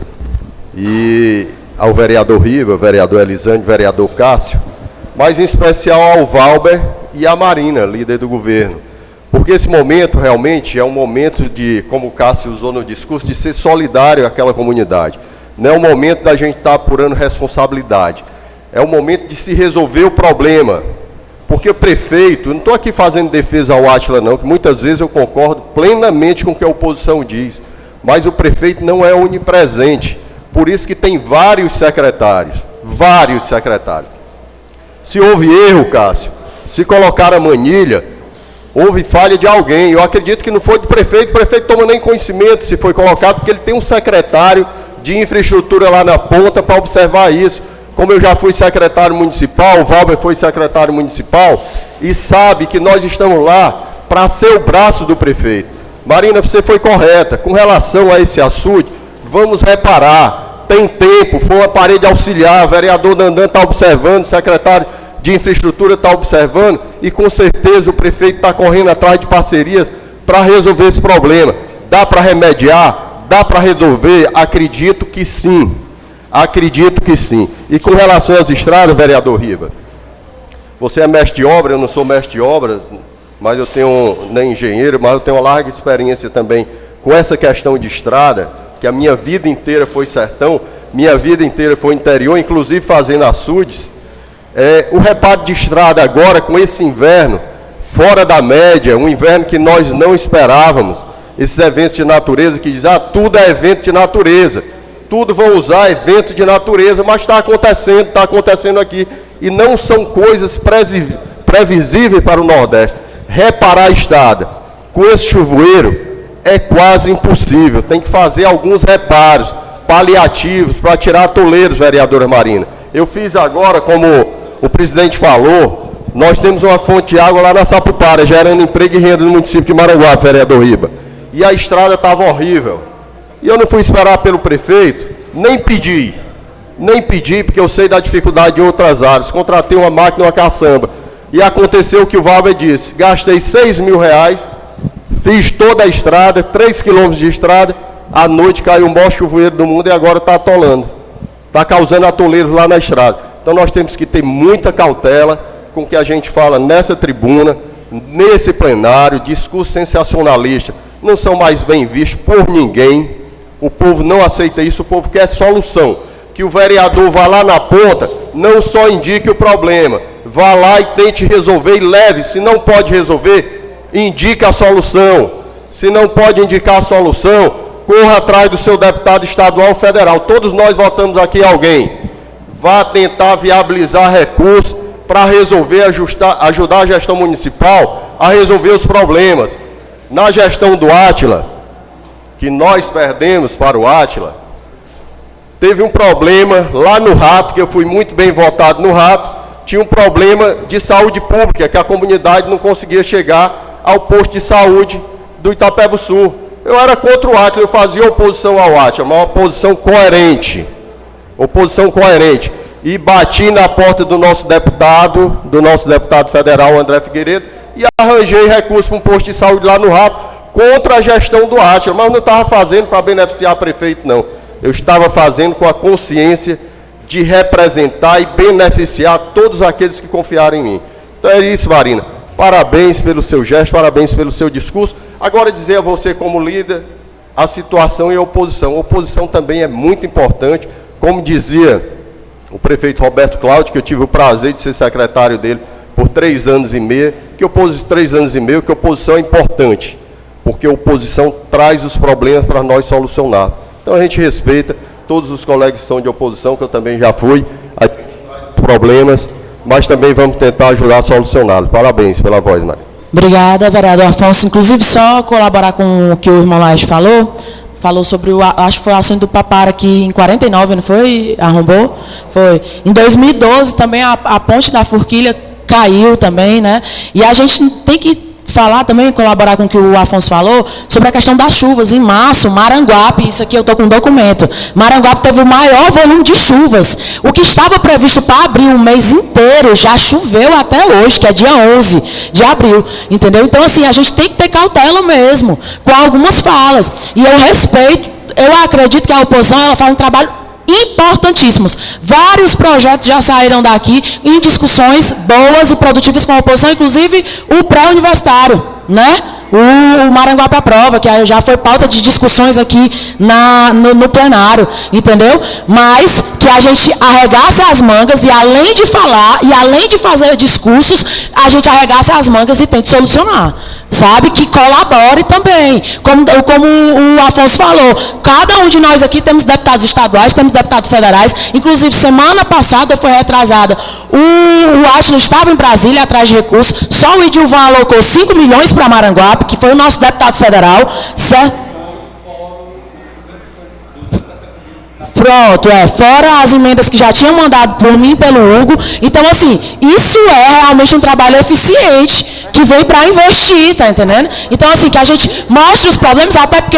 e ao vereador Riva, vereador Elisângel, vereador Cássio, mas em especial ao Valber e à Marina, líder do governo. Porque esse momento realmente é um momento de, como o Cássio usou no discurso, de ser solidário àquela comunidade. Não é o momento da gente estar apurando responsabilidade. É o momento de se resolver o problema. Porque o prefeito, eu não estou aqui fazendo defesa ao Átila não, que muitas vezes eu concordo plenamente com o que a oposição diz, mas o prefeito não é onipresente. Por isso que tem vários secretários. Se houve erro, Cássio, se colocar a manilha, houve falha de alguém. Eu acredito que não foi do prefeito, o prefeito toma nem conhecimento se foi colocado, porque ele tem um secretário de infraestrutura lá na ponta para observar isso. Como eu já fui secretário municipal, o Valber foi secretário municipal, e sabe que nós estamos lá para ser o braço do prefeito. Marina, você foi correta. Com relação a esse açude, vamos reparar. Tem tempo, foi uma parede auxiliar, o vereador Dandan está observando, o secretário de infraestrutura está observando, e com certeza o prefeito está correndo atrás de parcerias para resolver esse problema. Dá para remediar? Dá para resolver? Acredito que sim. E com relação às estradas, vereador Riva, você é mestre de obra, eu não sou mestre de obras, mas eu tenho, nem engenheiro, mas eu tenho uma larga experiência também com essa questão de estrada, que a minha vida inteira foi sertão, minha vida inteira foi interior, inclusive fazendo açudes. O reparo de estrada agora, com esse inverno, fora da média, um inverno que nós não esperávamos, esses eventos de natureza que dizem, tudo é evento de natureza, tudo vão usar evento de natureza, mas está acontecendo aqui, e não são coisas previsíveis para o Nordeste. Reparar a estrada com esse chuvoeiro é quase impossível, tem que fazer alguns reparos paliativos para tirar atoleiros, vereadora Marina. Eu fiz agora, como o presidente falou, nós temos uma fonte de água lá na Sapupara, gerando emprego e renda no município de Maranguape, vereador Riba, e a estrada estava horrível. E eu não fui esperar pelo prefeito, nem pedi, porque eu sei da dificuldade em outras áreas. Contratei uma máquina, uma caçamba. E aconteceu o que o Valber disse, gastei R$6.000, fiz toda a estrada, 3 quilômetros de estrada, à noite caiu o maior chuvoeiro do mundo e agora está atolando. Está causando atoleiros lá na estrada. Então nós temos que ter muita cautela com o que a gente fala nessa tribuna, nesse plenário, discurso sensacionalista. Não são mais bem vistos por ninguém. O povo não aceita isso, o povo quer solução. Que o vereador vá lá na ponta, não só indique o problema, vá lá e tente resolver e leve. Se não pode resolver, indique a solução. Se não pode indicar a solução, corra atrás do seu deputado estadual ou federal. Todos nós votamos aqui alguém. Vá tentar viabilizar recursos para resolver, ajudar a gestão municipal a resolver os problemas. Na gestão do Átila, que nós perdemos para o Átila, teve um problema lá no Rato, que eu fui muito bem votado no Rato, tinha um problema de saúde pública, que a comunidade não conseguia chegar ao posto de saúde do Itapeba Sul. Eu era contra o Átila, eu fazia oposição ao Átila, uma oposição coerente. Oposição coerente. E bati na porta do nosso deputado federal, André Figueiredo, e arranjei recurso para um posto de saúde lá no Rato, contra a gestão do Átila, mas não estava fazendo para beneficiar prefeito, não. Eu estava fazendo com a consciência de representar e beneficiar todos aqueles que confiaram em mim. Então é isso, Marina. Parabéns pelo seu gesto, parabéns pelo seu discurso. Agora dizer a você como líder, a situação e a oposição. A oposição também é muito importante, como dizia o prefeito Roberto Cláudio, que eu tive o prazer de ser secretário dele por 3 anos e meio, que a oposição é importante, porque a oposição traz os problemas para nós solucionar. Então a gente respeita todos os colegas que são de oposição, que eu também já fui, problemas, mas também vamos tentar ajudar a solucioná-los. Parabéns pela voz, Maria. Obrigada, vereador Afonso. Inclusive, só colaborar com o que o irmão Laje falou sobre acho que foi o assunto do Papara que em 49, não foi? Arrombou? Foi. Em 2012 também a ponte da Forquilha caiu também, né? E a gente tem que falar também, colaborar com o que o Afonso falou, sobre a questão das chuvas. Em março, Maranguape, isso aqui eu estou com um documento, Maranguape teve o maior volume de chuvas. O que estava previsto para abril um mês inteiro, já choveu até hoje, que é dia 11 de abril, entendeu? Então, assim, a gente tem que ter cautela mesmo, com algumas falas. E eu respeito, eu acredito que a oposição, ela faz um trabalho importantíssimos. Vários projetos já saíram daqui em discussões boas e produtivas com a oposição, inclusive o pré-universitário, né? O Maranguape Aprova, que já foi pauta de discussões aqui no plenário, entendeu? Mas que a gente arregace as mangas e além de falar, e além de fazer discursos, a gente arregace as mangas e tente solucionar. Sabe? Que colabore também. Como o Afonso falou, cada um de nós aqui temos deputados estaduais, temos deputados federais, inclusive semana passada, foi retrasada, o Átila estava em Brasília atrás de recursos, só o Edilvan alocou 5 milhões para Maranguape, que foi o nosso deputado federal, certo? Pronto, fora as emendas que já tinham mandado por mim e pelo Hugo. Então, assim, isso é realmente um trabalho eficiente que veio para investir, tá entendendo? Então, assim, que a gente mostre os problemas, até porque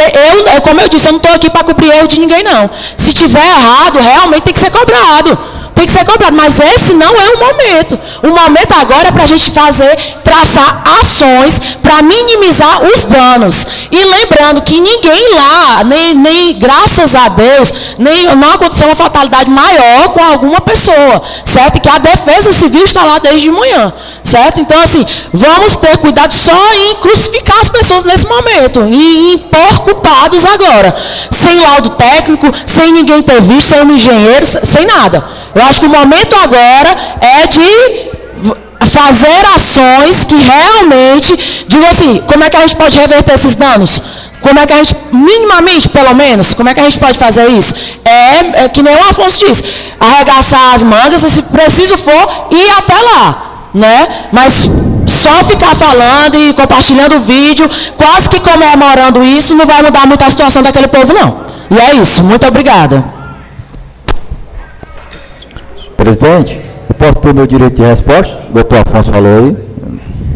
como eu disse, eu não estou aqui para cobrir erro de ninguém, não. Se tiver errado, realmente tem que ser cobrado. Tem que ser cobrado, mas esse não é o momento. O momento agora é para a gente traçar ações para minimizar os danos. E lembrando que ninguém lá, nem graças a Deus, não aconteceu uma fatalidade maior com alguma pessoa, certo? E que a Defesa Civil está lá desde de manhã, certo? Então, assim, vamos ter cuidado só em crucificar as pessoas nesse momento, e impor culpados agora, sem laudo técnico, sem ninguém ter visto, sem um engenheiro, sem nada. Eu acho que o momento agora é de fazer ações que realmente, digo assim, como é que a gente pode reverter esses danos? Como é que a gente, minimamente, pelo menos, como é que a gente pode fazer isso? É que nem o Afonso disse, arregaçar as mangas, e se preciso for, ir até lá, né? Mas só ficar falando e compartilhando o vídeo, quase que comemorando isso, não vai mudar muito a situação daquele povo, não. E é isso, muito obrigada. Presidente, eu posso ter meu direito de resposta? O doutor Afonso falou aí.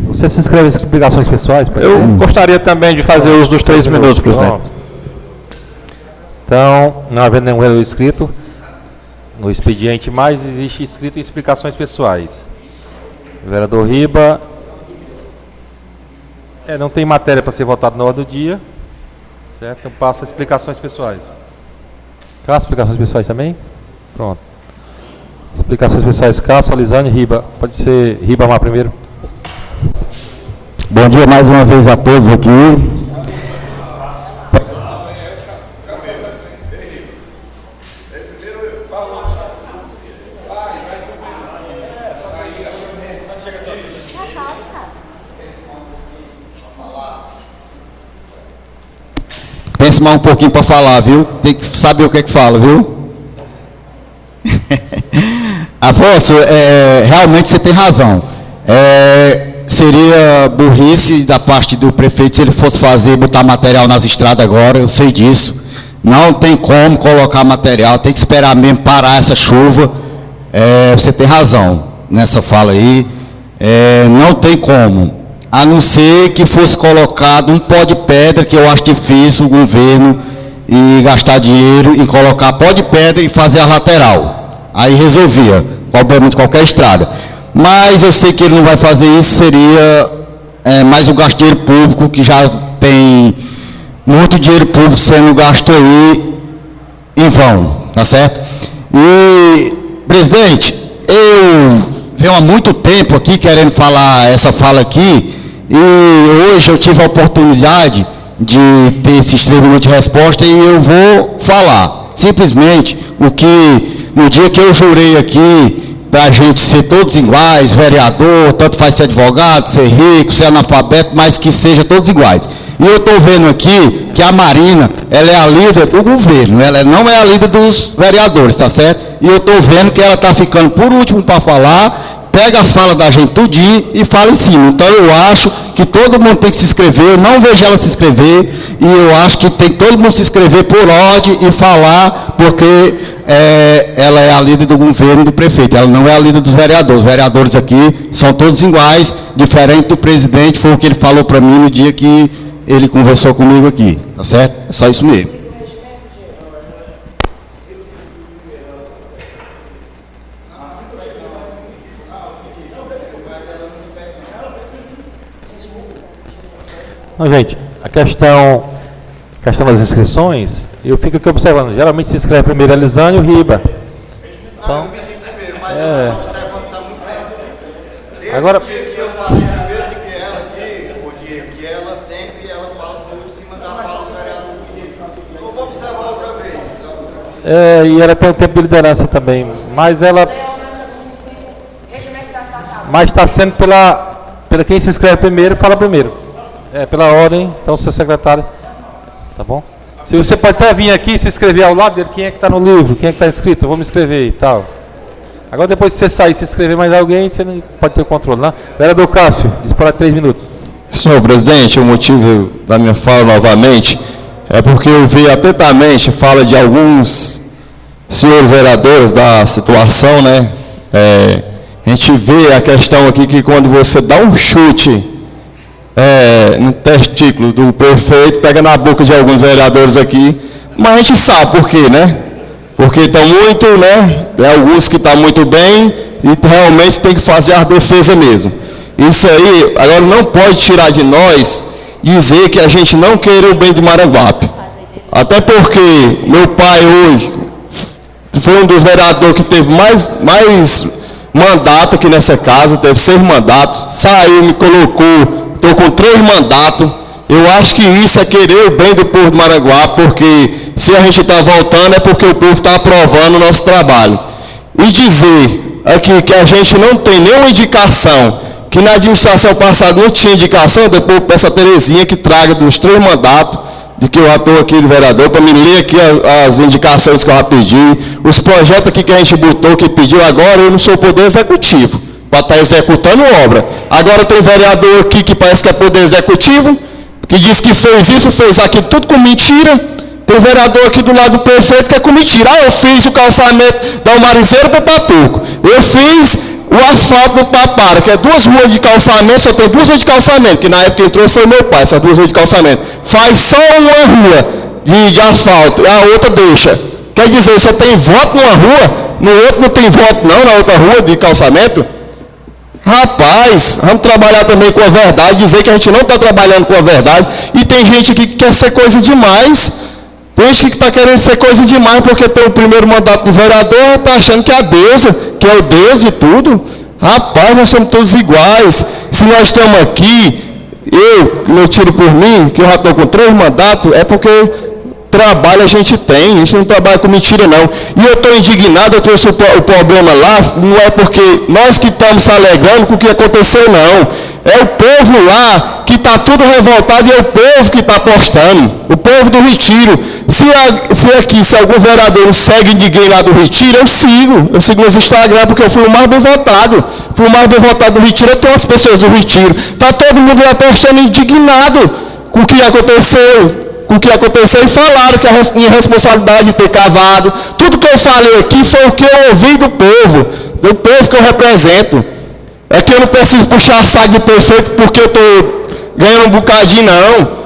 Você se inscreve em explicações pessoais? Eu gostaria também de fazer uso dos 3 minutos, presidente. Então, não havendo nenhum relógio escrito no expediente mais, existe escrito em explicações pessoais. Vereador Riba. Não tem matéria para ser votada na ordem do dia. Certo? Então passa explicações pessoais. Cássio, explicações pessoais também? Pronto. Explicações pessoais, Cássio, Alisane, Riba. Pode ser Riba Mar primeiro. Bom dia mais uma vez a todos aqui. Pense mais um pouquinho para falar, viu? Tem que saber o que é que fala, viu? Afonso, realmente você tem razão. Seria burrice da parte do prefeito se ele fosse botar material nas estradas agora, eu sei disso. Não tem como colocar material, tem que esperar mesmo parar essa chuva. Você tem razão nessa fala aí. Não tem como. A não ser que fosse colocado um pó de pedra, que eu acho difícil o governo e gastar dinheiro em colocar pó de pedra e fazer a lateral. Aí resolvia, obviamente, qualquer estrada. Mas eu sei que ele não vai fazer isso, seria mais um gasto de dinheiro público, que já tem muito dinheiro público sendo gasto aí em vão, tá certo? E, presidente, eu venho há muito tempo aqui querendo falar essa fala aqui, e hoje eu tive a oportunidade de ter esses 3 minutos de resposta e eu vou falar simplesmente o que, no dia que eu jurei aqui, para a gente ser todos iguais, vereador, tanto faz ser advogado, ser rico, ser analfabeto, mas que seja todos iguais. E eu estou vendo aqui que a Marina, ela é a líder do governo, ela não é a líder dos vereadores, tá certo? E eu estou vendo que ela está ficando por último para falar, pega as falas da gente tudinho e fala em cima. Então eu acho que todo mundo tem que se inscrever, eu não vejo ela se inscrever, e eu acho que tem que todo mundo se inscrever por ordem e falar, porque ela é a líder do governo e do prefeito, ela não é a líder dos vereadores. Os vereadores aqui são todos iguais, diferente do presidente, foi o que ele falou para mim no dia que ele conversou comigo aqui, tá certo? É só isso mesmo. Não, gente, a questão das inscrições, eu fico aqui observando. Geralmente se inscreve primeiro a Elisane e o Riba. Então, agora, eu falei primeiro de que ela aqui, que ela sempre fala por cima da fala do vereador Benito. Eu vou observar outra vez. Então. E ela tem um tempo de liderança também, mas ela... Mas está sendo pela quem se inscreve primeiro, fala primeiro. Pela ordem, então, seu secretário, tá bom? Se você pode até vir aqui e se inscrever ao lado dele, quem é que está no livro, quem é que está inscrito, eu vou me inscrever e tal. Agora, depois que você sair e se inscrever mais alguém, você não pode ter o controle, né? Vereador Cássio, dispara 3 minutos. Senhor presidente, o motivo da minha fala novamente é porque eu vi atentamente fala de alguns senhores vereadores da situação, né? A gente vê a questão aqui que quando você dá um chute no testículo do prefeito, pega na boca de alguns vereadores aqui, mas a gente sabe por quê, né? Porque estão muito, né? Alguns que estão muito bem e realmente tem que fazer a defesa mesmo. Isso aí, agora não pode tirar de nós dizer que a gente não queira o bem de Maranguape. Até porque meu pai hoje foi um dos vereadores que teve mais mandato aqui nessa casa, teve 6 mandatos, saiu, me colocou. Estou com 3 mandatos. Eu acho que isso é querer o bem do povo de Maranguape, porque se a gente está voltando é porque o povo está aprovando o nosso trabalho. E dizer aqui que a gente não tem nenhuma indicação, que na administração passada não tinha indicação, depois peço a Terezinha que traga dos 3 mandatos, de que eu já estou aqui de vereador, para me ler aqui as indicações que eu já pedi, os projetos aqui que a gente botou, que pediu agora, eu não sou o poder executivo para estar executando obra. Agora tem vereador aqui que parece que é poder executivo, que diz que fez isso, fez aquilo, tudo com mentira. Tem vereador aqui do lado do prefeito que é com mentira. Eu fiz o calçamento da Umarizeira para o Papuco. Eu fiz o asfalto do Papara, que é 2 ruas de calçamento, só tem 2 ruas de calçamento, que na época quem trouxe foi meu pai, essas 2 ruas de calçamento. Faz só uma rua de asfalto, e a outra deixa. Quer dizer, só tem voto numa rua, no outro não tem voto não, na outra rua de calçamento. Rapaz, vamos trabalhar também com a verdade, dizer que a gente não está trabalhando com a verdade, e tem gente aqui que quer ser coisa demais, tem gente que está querendo ser coisa demais porque tem o primeiro mandato do vereador, está achando que é a deusa, que é o Deus de tudo. Rapaz, nós somos todos iguais. Se nós estamos aqui, eu tiro por mim, que eu já estou com 3 mandatos, é porque trabalho a gente tem, a gente não trabalha com mentira não. E eu estou indignado, eu trouxe o problema lá, não é porque nós que estamos se alegrando com o que aconteceu não. É o povo lá que está tudo revoltado e é o povo que está apostando. O povo do Retiro. Se algum vereador não segue ninguém lá do Retiro, eu sigo nos Instagram, porque eu fui o mais bem votado. Fui o mais bem votado do Retiro, eu tenho as pessoas do Retiro. Está todo mundo lá apostando indignado com o que aconteceu. E falaram que a minha responsabilidade de ter cavado. Tudo que eu falei aqui foi o que eu ouvi do povo que eu represento. É que eu não preciso puxar a saco de prefeito porque eu estou ganhando um bocadinho, não.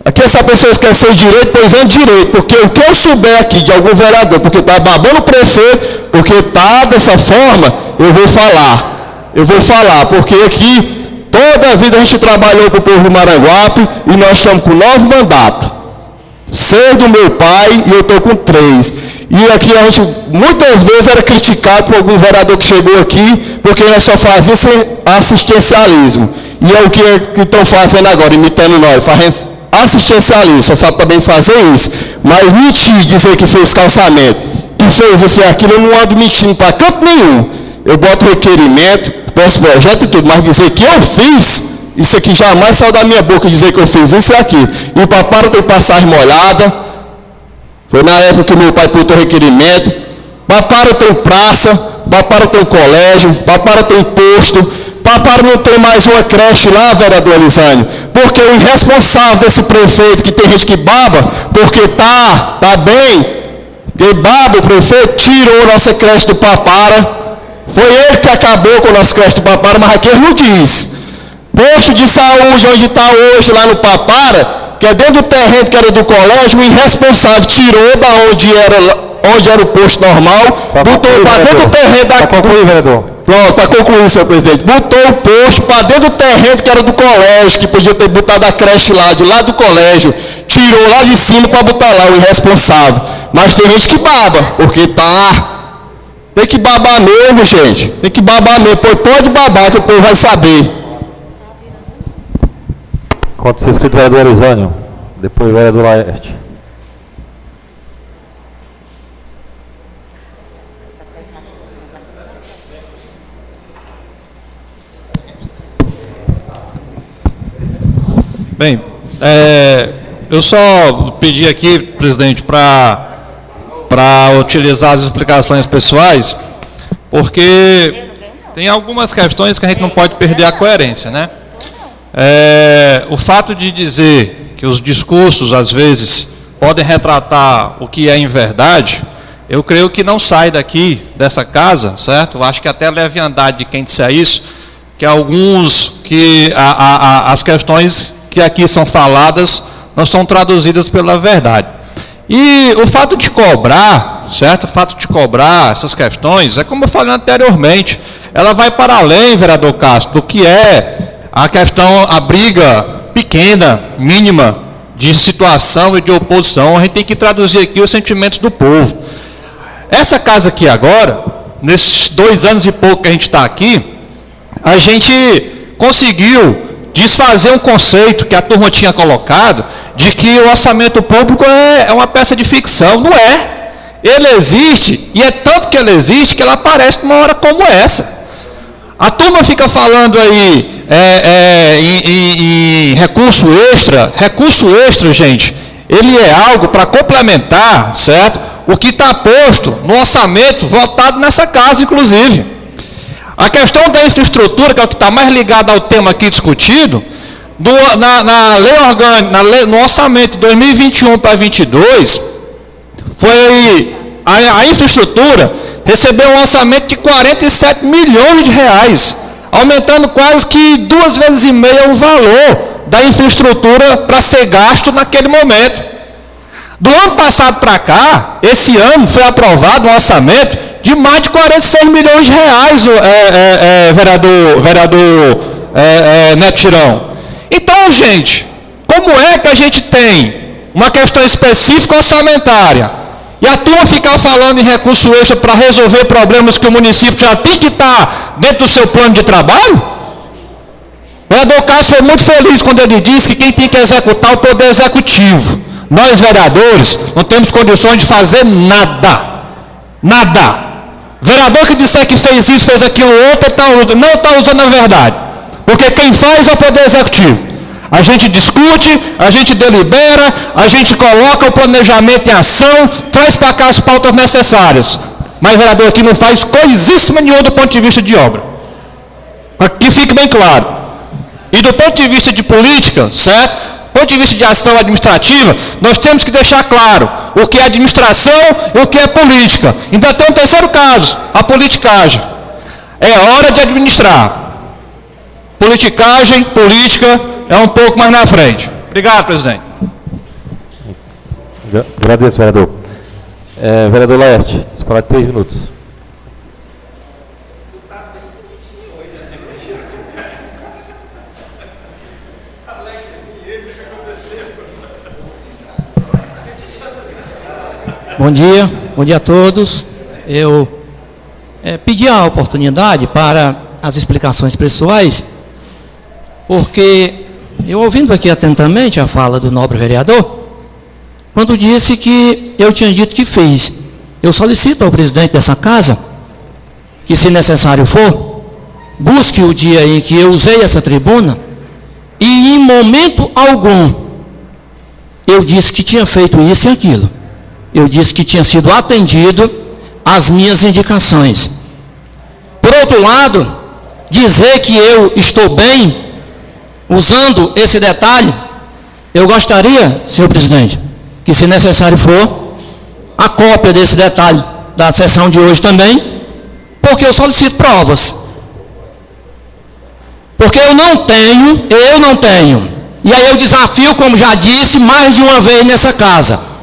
Aqui essa pessoa quer ser direito, pois é direito. Porque o que eu souber aqui de algum vereador, porque está babando o prefeito, porque está dessa forma, eu vou falar. Porque aqui, toda a vida a gente trabalhou com o povo do Maranguape e nós estamos com 9 mandatos. 6 do meu pai e eu estou com 3. E aqui a gente muitas vezes era criticado por algum vereador que chegou aqui, porque nós só fazíamos assistencialismo. E é o que estão fazendo agora, imitando nós, fazendo assistencialismo, só sabe também fazer isso. Mas mentir, dizer que fez calçamento, que fez isso e aquilo, eu não ando mentindo para canto nenhum. Eu boto requerimento, peço projeto e tudo, mas dizer que eu fiz, isso aqui jamais saiu da minha boca, dizer que eu fiz isso e aquilo. E o Papara tem passagem molhada. Foi na época que meu pai botou requerimento. Papara tem praça, Papara tem colégio, Papara tem posto, Papara não tem mais uma creche lá, vereador Elisânio. Porque o irresponsável desse prefeito, que tem gente que baba, porque tá bem, que baba o prefeito, tirou nossa creche do Papara. Foi ele que acabou com a nossa creche do Papara, mas aqui ele não diz. Posto de saúde, onde está hoje, lá no Papara, que é dentro do terreno que era do colégio, o irresponsável tirou da onde era o posto normal, botou para dentro do terreno da... Para concluir, vereador. Pronto, para concluir, senhor presidente. Botou o posto para dentro do terreno que era do colégio, que podia ter botado a creche lá, de lá do colégio. Tirou lá de cima para botar lá, o irresponsável. Mas tem gente que baba, porque tem que babar mesmo, gente. Tem que babar mesmo. Pode babar, que o povo vai saber. Quanto se inscrito o vereador Elisânio, depois o vereador Laerte. Bem, eu só pedi aqui, presidente, para utilizar as explicações pessoais, porque tem algumas questões que a gente não pode perder a coerência, né? O fato de dizer que os discursos, às vezes, podem retratar o que é em verdade, eu creio que não sai daqui, dessa casa, certo? Eu acho que até a leviandade de quem disser isso, que as questões que aqui são faladas não são traduzidas pela verdade. E o fato de cobrar, certo? O fato de cobrar essas questões, é como eu falei anteriormente, ela vai para além, vereador Castro, do que é a questão, a briga pequena, mínima, de situação e de oposição. A gente tem que traduzir aqui os sentimentos do povo. Essa casa aqui agora, nesses 2 anos e pouco que a gente está aqui, a gente conseguiu desfazer um conceito que a turma tinha colocado, de que o orçamento público é uma peça de ficção. Não é. Ele existe, e é tanto que ele existe, que ele aparece numa hora como essa. A turma fica falando aí em recurso extra. Recurso extra, gente, ele é algo para complementar, certo? O que está posto no orçamento votado nessa casa, inclusive. A questão da infraestrutura, que é o que está mais ligado ao tema aqui discutido, na lei orgânica, no orçamento de 2021 para 2022, foi a infraestrutura recebeu um orçamento de 47 milhões de reais, aumentando quase que 2,5 vezes o valor da infraestrutura para ser gasto naquele momento. Do ano passado para cá, esse ano foi aprovado um orçamento de mais de 46 milhões de reais, vereador Neto Tirão. Então, gente, como é que a gente tem uma questão específica orçamentária e a turma ficar falando em recurso extra para resolver problemas que o município já tem que estar dentro do seu plano de trabalho? O vereador Cássio foi muito feliz quando ele disse que quem tem que executar é o Poder Executivo. Nós, vereadores, não temos condições de fazer nada. Nada. Vereador que disser que fez isso, fez aquilo outro, não está usando a verdade. Porque quem faz é o Poder Executivo. A gente discute, a gente delibera, a gente coloca o planejamento em ação, traz para cá as pautas necessárias. Mas o vereador aqui não faz coisíssima nenhuma do ponto de vista de obra. Aqui fique bem claro. E do ponto de vista de política, certo? Do ponto de vista de ação administrativa, nós temos que deixar claro o que é administração e o que é política. Ainda tem um terceiro caso, a politicagem. É hora de administrar. Politicagem, política, é um pouco mais na frente. Obrigado, presidente. Agradeço, vereador. Vereador Laerte, você fala 3 minutos. Bom dia a todos. Eu pedi a oportunidade para as explicações pessoais, porque eu ouvindo aqui atentamente a fala do nobre vereador, quando disse que eu tinha dito que fez, eu solicito ao presidente dessa casa que, se necessário for, busque o dia em que eu usei essa tribuna e, em momento algum, eu disse que tinha feito isso e aquilo. Eu disse que tinha sido atendido às minhas indicações. Por outro lado, dizer que eu estou bem, usando esse detalhe, eu gostaria, senhor presidente, que, se necessário for, a cópia desse detalhe da sessão de hoje também, porque eu solicito provas. Porque eu não tenho, e aí eu desafio, como já disse mais de uma vez nessa casa,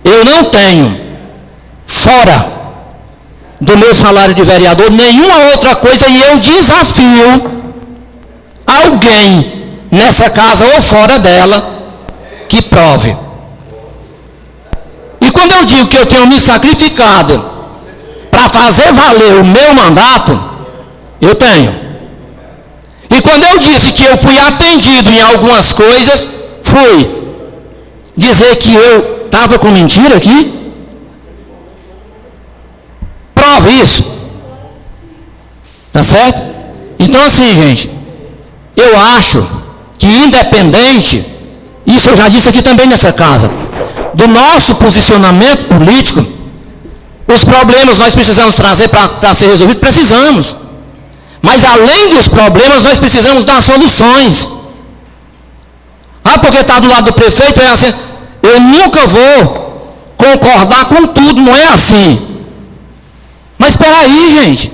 eu não tenho, fora do meu salário de vereador, nenhuma outra coisa, e eu desafio alguém nessa casa ou fora dela que prove. E quando eu digo que eu tenho me sacrificado para fazer valer o meu mandato, eu tenho. E quando eu disse que eu fui atendido em algumas coisas, fui. Dizer que eu estava com mentira aqui? Prove isso. Tá certo? Então, assim, gente, eu acho que, independente, isso eu já disse aqui também nessa casa, do nosso posicionamento político, os problemas nós precisamos trazer para ser resolvidos, precisamos. Mas, além dos problemas, nós precisamos dar soluções. Ah, porque está do lado do prefeito, é assim. Eu nunca vou concordar com tudo, não é assim. Mas espera aí, gente.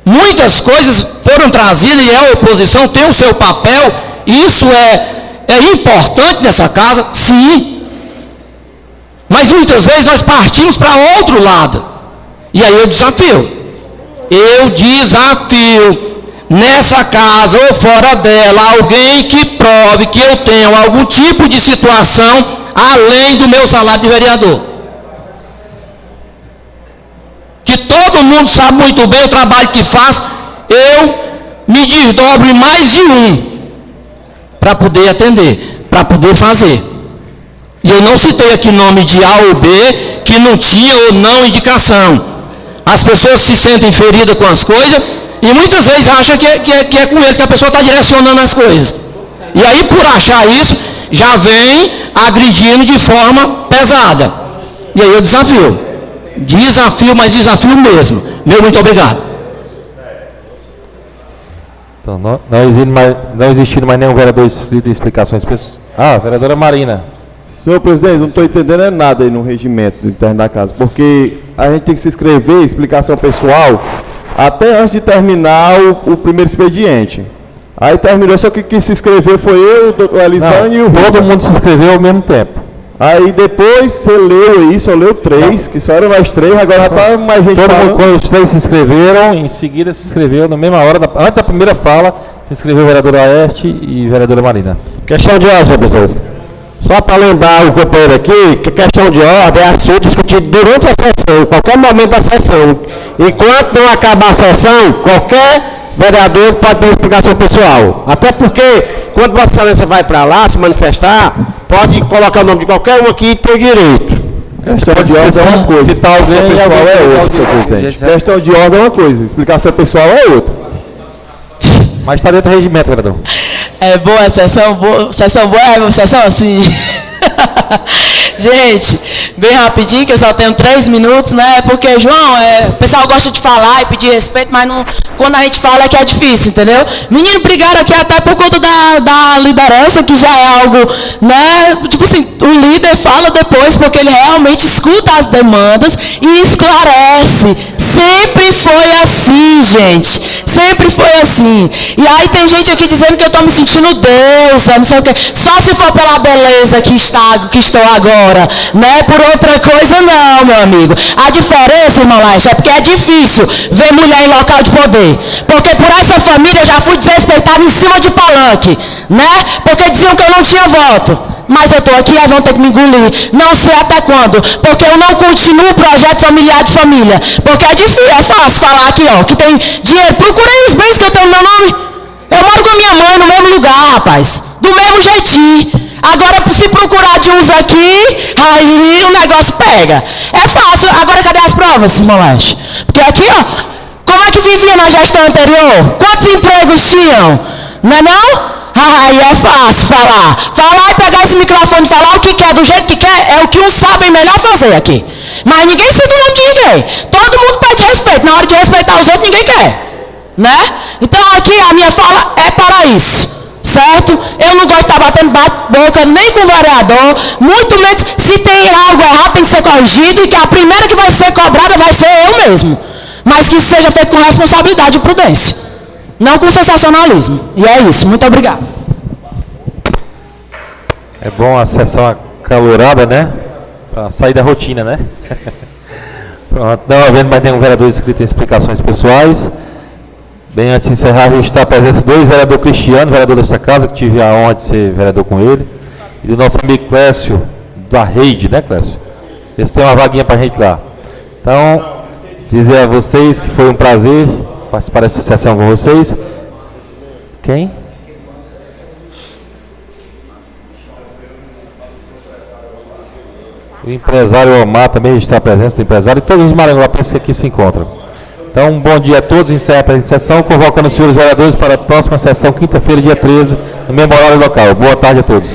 Muitas coisas foram trazidas e a oposição tem o seu papel. Isso é importante nessa casa, sim. Mas muitas vezes nós partimos para outro lado. E aí eu desafio. Nessa casa ou fora dela, alguém que prove que eu tenho algum tipo de situação além do meu salário de vereador. Que todo mundo sabe muito bem o trabalho que faço, eu me desdobro em mais de um para poder atender, para poder fazer. E eu não citei aqui nome de A ou B que não tinha ou não indicação. As pessoas se sentem feridas com as coisas e muitas vezes acham que é com ele que a pessoa está direcionando as coisas. E aí, por achar isso, já vem agredindo de forma pesada. E aí eu desafio. Mas desafio mesmo. Meu muito obrigado. Então, não existindo mais nenhum vereador inscrito em explicações. Vereadora Marina. Senhor presidente, não estou entendendo nada aí no regimento interno da casa, porque a gente tem que se inscrever, explicação pessoal, até antes de terminar o primeiro expediente. Aí terminou, só que quem se inscreveu foi eu, o doutor Elisane e o Rui. Todo mundo se inscreveu ao mesmo tempo. Aí depois você leu isso, eu leu 3, que só eram nós 3, agora já está mais gente falando. Quando os 3 se inscreveram, em seguida se inscreveu, na mesma hora, antes da primeira fala, se inscreveu a vereadora Aeste e a vereadora Marina. Questão de ordem, pessoas. Só para lembrar o companheiro aqui, que a questão de ordem é assunto discutido durante a sessão, em qualquer momento da sessão. Enquanto não acabar a sessão, qualquer vereador pode ter explicação pessoal. Até porque, quando Vossa Excelência vai para lá se manifestar, pode colocar o nome de qualquer um aqui e ter o direito. Questão de ordem é uma coisa, explicação pessoal é outra, presidente. Questão de ordem é uma coisa, explicação pessoal é outra. Mas está dentro do regimento, vereador. É boa a sessão boa, sessão assim. Gente, bem rapidinho, que eu só tenho 3 minutos, né? Porque, João, o pessoal gosta de falar e pedir respeito, mas não, quando a gente fala é que é difícil, entendeu? Menino, brigaram aqui até por conta da liderança, que já é algo, né? Tipo assim, o líder fala depois, porque ele realmente escuta as demandas e esclarece. Sempre foi assim, gente. Sempre foi assim. E aí tem gente aqui dizendo que eu estou me sentindo deusa, não sei o quê. Só se for pela beleza que estou agora, né? Por outra coisa não, meu amigo. A diferença, irmão Laís, é porque é difícil ver mulher em local de poder. Porque por essa família eu já fui desrespeitada em cima de palanque, né? Porque diziam que eu não tinha voto. Mas eu estou aqui, aí vão ter que me engolir. Não sei até quando. Porque eu não continuo o projeto familiar de família. Porque é difícil, é fácil falar aqui, ó, que tem dinheiro. Procurei os bens que eu tenho no meu nome. Eu moro com a minha mãe no mesmo lugar, rapaz. Do mesmo jeitinho. Agora, se procurar de uns aqui, aí o negócio pega. É fácil. Agora, cadê as provas, irmão Laís? Porque aqui, ó, como é que vivia na gestão anterior? Quantos empregos tinham? Não é não? Aí é fácil falar. Falar e pegar esse microfone e falar o que quer, do jeito que quer, é o que uns sabem melhor fazer aqui. Mas ninguém cita o nome de ninguém. Todo mundo pede respeito. Na hora de respeitar os outros, ninguém quer. Né? Então aqui a minha fala é para isso. Certo? Eu não gosto de estar batendo boca nem com o vereador. Muito menos, se tem algo errado, tem que ser corrigido. E que a primeira que vai ser cobrada vai ser eu mesmo. Mas que isso seja feito com responsabilidade e prudência. Não com sensacionalismo. E é isso. Muito obrigado. É bom a sessão acalorada, né? Para sair da rotina, né? Pronto. Não havendo mais nenhum vereador inscrito em explicações pessoais. Bem, antes de encerrar, registrar a presença de 2 vereador Cristiano, vereador desta casa, que tive a honra de ser vereador com ele. E do nosso amigo Clécio, da Rede, né, Clécio? Esse tem uma vaguinha para a gente lá. Então, dizer a vocês que foi um prazer participar dessa sessão com vocês. Quem? O empresário Omar também está presente, o empresário, e todos os maranguapenses que aqui se encontram. Então, um bom dia a todos, encerra a presente sessão, convocando os senhores vereadores para a próxima sessão, quinta-feira, dia 13, no mesmo horário local. Boa tarde a todos.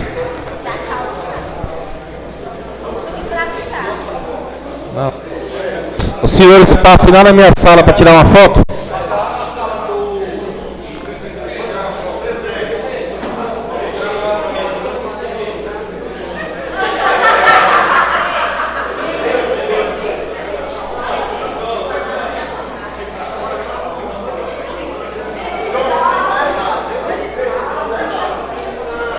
Não. Os senhores passem lá na minha sala para tirar uma foto.